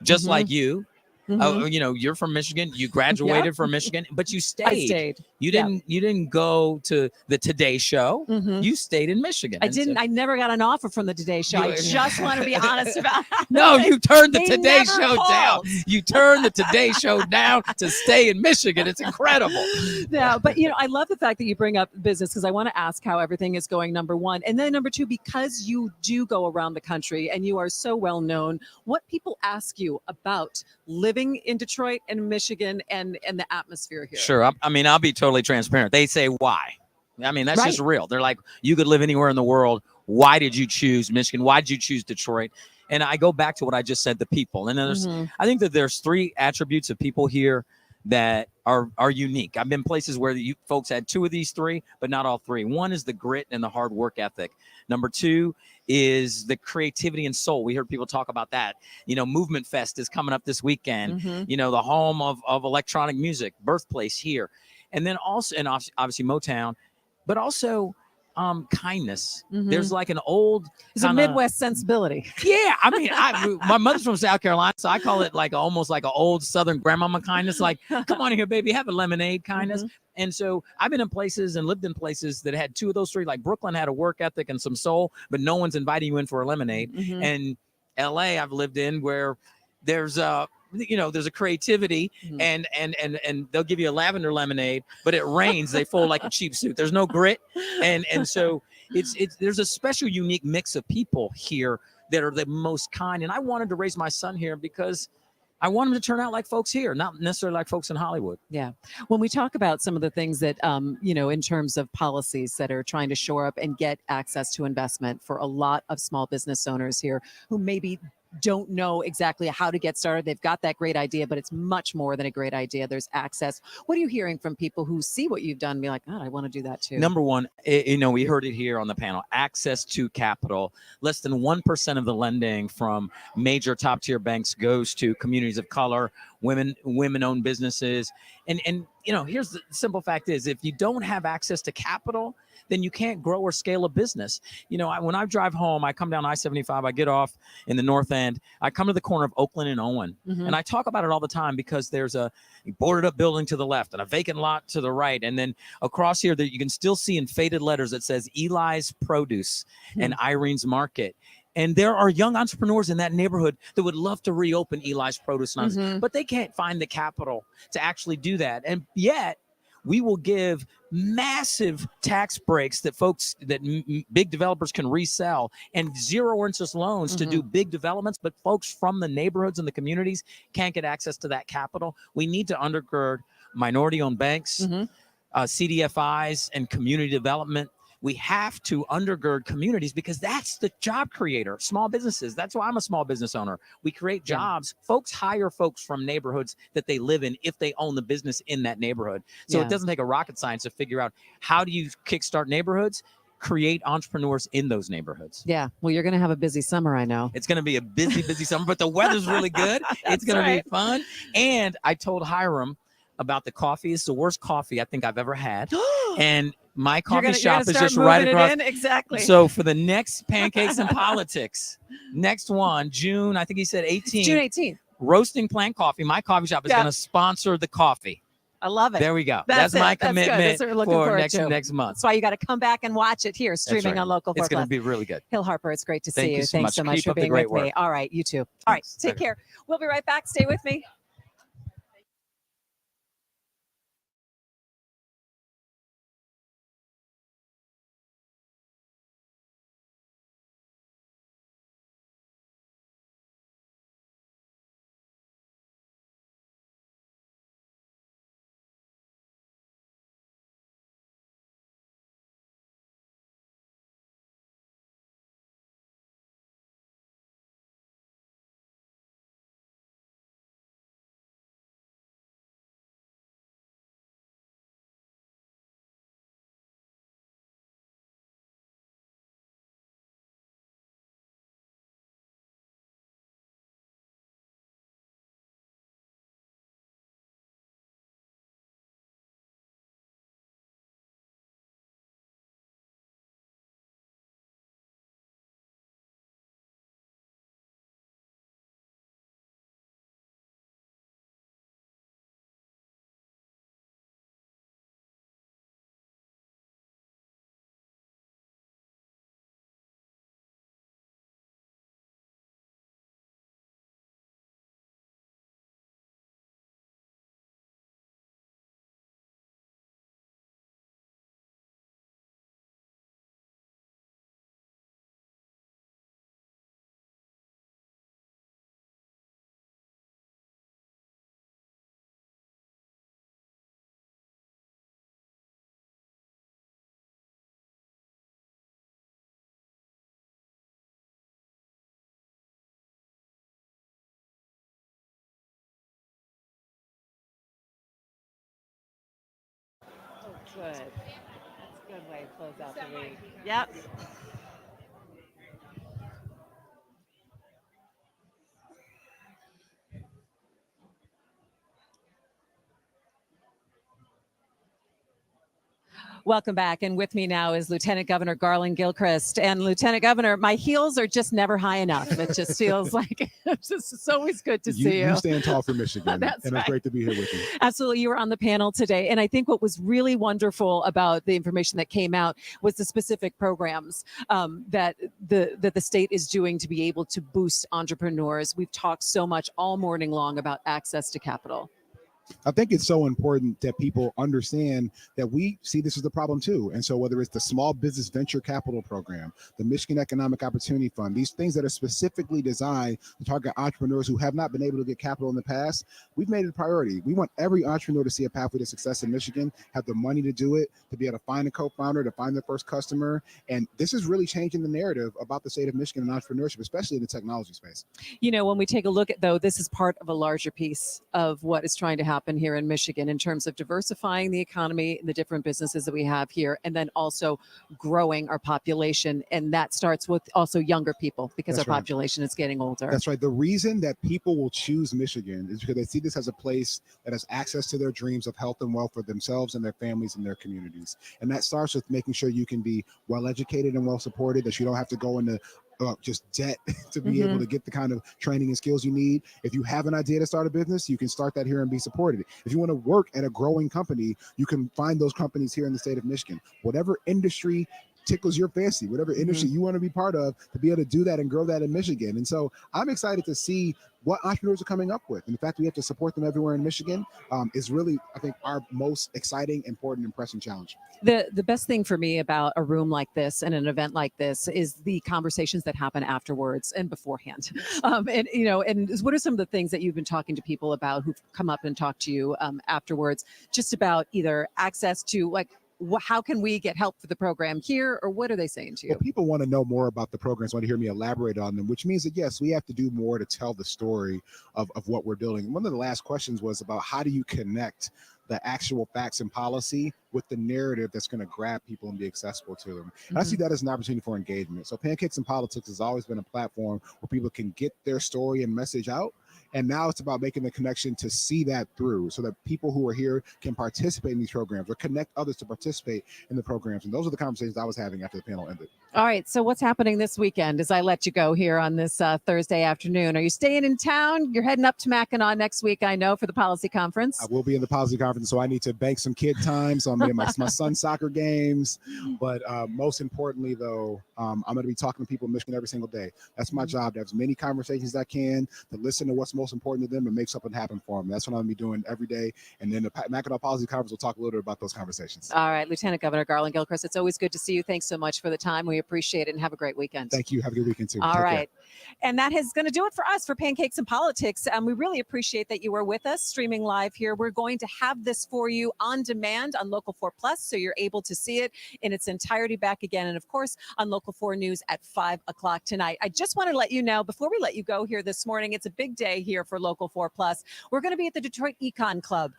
just like you. You know, you're from Michigan. You graduated from Michigan, but you stayed. I stayed. You didn't go to the Today Show. You stayed in Michigan. I And so- didn't. I never got an offer from the Today Show. I just want to be honest about it. No, you turned the They Today never Show called. down. You turned the Today Show down to stay in Michigan. It's incredible. No, but I love the fact that you bring up business because I want to ask how everything is going, number one. And then number two, because you do go around the country and you are so well known, what people ask you about living in Detroit and Michigan and the atmosphere here. Sure. I mean, I'll be totally transparent. They say, why? I mean, that's just real. They're like, you could live anywhere in the world. Why did you choose Michigan? Why did you choose Detroit? And I go back to what I just said, the people. And there's, I think that there's three attributes of people here that are unique. I've been places where you folks had two of these three, but not all three. One is the grit and the hard work ethic. Number two is the creativity and soul. We heard people talk about that. You know, Movement Fest is coming up this weekend. You know, the home of electronic music, birthplace here. And then also, and obviously Motown, but also kindness. There's like an old, It's a Midwest sensibility. yeah, I mean, my mother's from South Carolina, so I call it like almost like an old Southern grandmama kindness. Like, come on here, baby, have a lemonade kindness. And so I've been in places and lived in places that had two of those three. Like Brooklyn had a work ethic and some soul, but no one's inviting you in for a lemonade. And LA, I've lived in where there's there's a creativity and they'll give you a lavender lemonade, but it rains, they fold like a cheap suit. There's no grit. And so it's there's a special unique mix of people here that are the most kind. And I wanted to raise my son here because I want him to turn out like folks here, not necessarily like folks in Hollywood. Yeah. When we talk about some of the things that, in terms of policies that are trying to shore up and get access to investment for a lot of small business owners here who maybe don't know exactly how to get started. They've got that great idea, but it's much more than a great idea. There's access. What are you hearing from people who see what you've done and be like, God, I want to do that too? Number one, we heard it here on the panel, access to capital. Less than 1% of the lending from major top tier banks goes to communities of color, women-owned businesses. And here's the simple fact is, if you don't have access to capital, then you can't grow or scale a business. When I drive home, I come down I-75, I get off in the north end, I come to the corner of Oakland and Owen. And I talk about it all the time because there's a boarded up building to the left and a vacant lot to the right. And then across here that you can still see in faded letters, it says Eli's Produce and Irene's Market. And there are young entrepreneurs in that neighborhood that would love to reopen Eli's Produce, but they can't find the capital to actually do that. And yet, we will give massive tax breaks that big developers can resell and zero interest loans to do big developments. But folks from the neighborhoods and the communities can't get access to that capital. We need to undergird minority-owned banks, CDFIs, and community development. We have to undergird communities because that's the job creator, small businesses. That's why I'm a small business owner. We create jobs. Folks hire folks from neighborhoods that they live in if they own the business in that neighborhood. So it doesn't take a rocket science to figure out how do you kickstart neighborhoods, create entrepreneurs in those neighborhoods. Yeah. Well, you're going to have a busy summer, I know. It's going to be a busy summer, but the weather's really good. It's going to be fun. And I told Hiram about the coffee. It's the worst coffee I think I've ever had. And my coffee shop is just right across. Exactly. So for the next Pancakes and Politics, next one, June, I think he said 18th. June 18th. Roasting Plant Coffee. My coffee shop is going to sponsor the coffee. I love it. There we go. That's my commitment That's what we're looking for forward to. next month. That's why you got to come back and watch it here, streaming on Local 4 It's going Plus. to be really good. Hill Harper, it's great to see Thank you. you so Thanks much. so much Keep for up the being great with me. work. All right, you too. All right, take care. We'll be right back. Stay with me. Good. That's a good way to close out the week. Yep. Welcome back. And with me now is Lieutenant Governor Garland Gilchrist. And Lieutenant Governor, my heels are just never high enough. It just feels like it's always good to see you. You stand tall for Michigan. That's and right. It's great to be here with you. Absolutely. You were on the panel today. And I think what was really wonderful about the information that came out was the specific programs that the state is doing to be able to boost entrepreneurs. We've talked so much all morning long about access to capital. I think it's so important that people understand that we see this as the problem too. And so whether it's the Small Business Venture Capital Program, the Michigan Economic Opportunity Fund, these things that are specifically designed to target entrepreneurs who have not been able to get capital in the past, we've made it a priority. We want every entrepreneur to see a pathway to success in Michigan, have the money to do it, to be able to find a co-founder, to find their first customer. And this is really changing the narrative about the state of Michigan and entrepreneurship, especially in the technology space. You know, when we take a look at, though, this is part of a larger piece of what is trying to happen here in Michigan in terms of diversifying the economy, the different businesses that we have here, and then also growing our population. And that starts with also younger people because That's our right. population is getting older. That's right. The reason that people will choose Michigan is because they see this as a place that has access to their dreams of health and wealth for themselves and their families and their communities. And that starts with making sure you can be well educated and well supported, that you don't have to go into just debt to be able to get the kind of training and skills you need. If you have an idea to start a business, you can start that here and be supported. If you want to work at a growing company, you can find those companies here in the state of Michigan. Whatever industry tickles your fancy, whatever industry you want to be part of, to be able to do that and grow that in Michigan. And so I'm excited to see what entrepreneurs are coming up with. And the fact we have to support them everywhere in Michigan is really, I think, our most exciting, important, and pressing challenge. The best thing for me about a room like this and an event like this is the conversations that happen afterwards and beforehand. And you know, and what are some of the things that you've been talking to people about who've come up and talked to you afterwards, just about either access to, like, how can we get help for the program here, or what are they saying to you? Well, people want to know more about the programs, want to hear me elaborate on them, which means that, yes, we have to do more to tell the story of what we're building. And one of the last questions was about how do you connect the actual facts and policy with the narrative that's going to grab people and be accessible to them. And I see that as an opportunity for engagement. So Pancakes and Politics has always been a platform where people can get their story and message out. And now it's about making the connection to see that through so that people who are here can participate in these programs or connect others to participate in the programs. And those are the conversations I was having after the panel ended. All right. So what's happening this weekend as I let you go here on this Thursday afternoon? Are you staying in town? You're heading up to Mackinac next week, I know, for the policy conference. I will be in the policy conference, so I need to bank some kid time. So I'm in my son's soccer games. But most importantly, though, I'm going to be talking to people in Michigan every single day. That's my job, to have as many conversations as I can, to listen to what's most important to them and make something happen for them. That's what I'm going to be doing every day. And then the Mackinac Policy Conference will talk a little bit about those conversations. All right. Lieutenant Governor Garland Gilchrist, it's always good to see you. Thanks so much for the time. We appreciate it, and have a great weekend. Thank you. Have a good weekend, too. All Take right. care. And that is going to do it for us for Pancakes and Politics. We really appreciate that you were with us streaming live here. We're going to have this for you on demand on Local 4 Plus, so you're able to see it in its entirety back again. And of course, on Local 4 News at 5 o'clock tonight. I just want to let you know, before we let you go here this morning, it's a big day here for Local 4 Plus. We're going to be at the Detroit Econ Club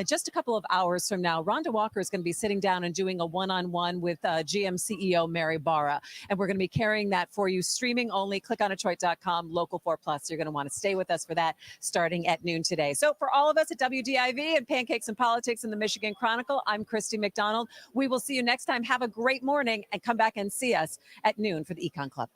just a couple of hours from now. Rhonda Walker is going to be sitting down and doing a one-on-one with GM CEO Mary Barra. And we're going to be carrying that for you, streaming only. Click on Detroit.com, Local 4 Plus. You're going to want to stay with us for that starting at noon today. So for all of us at WDIV and Pancakes and Politics in the Michigan Chronicle, I'm Christy McDonald. We will see you next time. Have a great morning and come back and see us at noon for the Econ Club.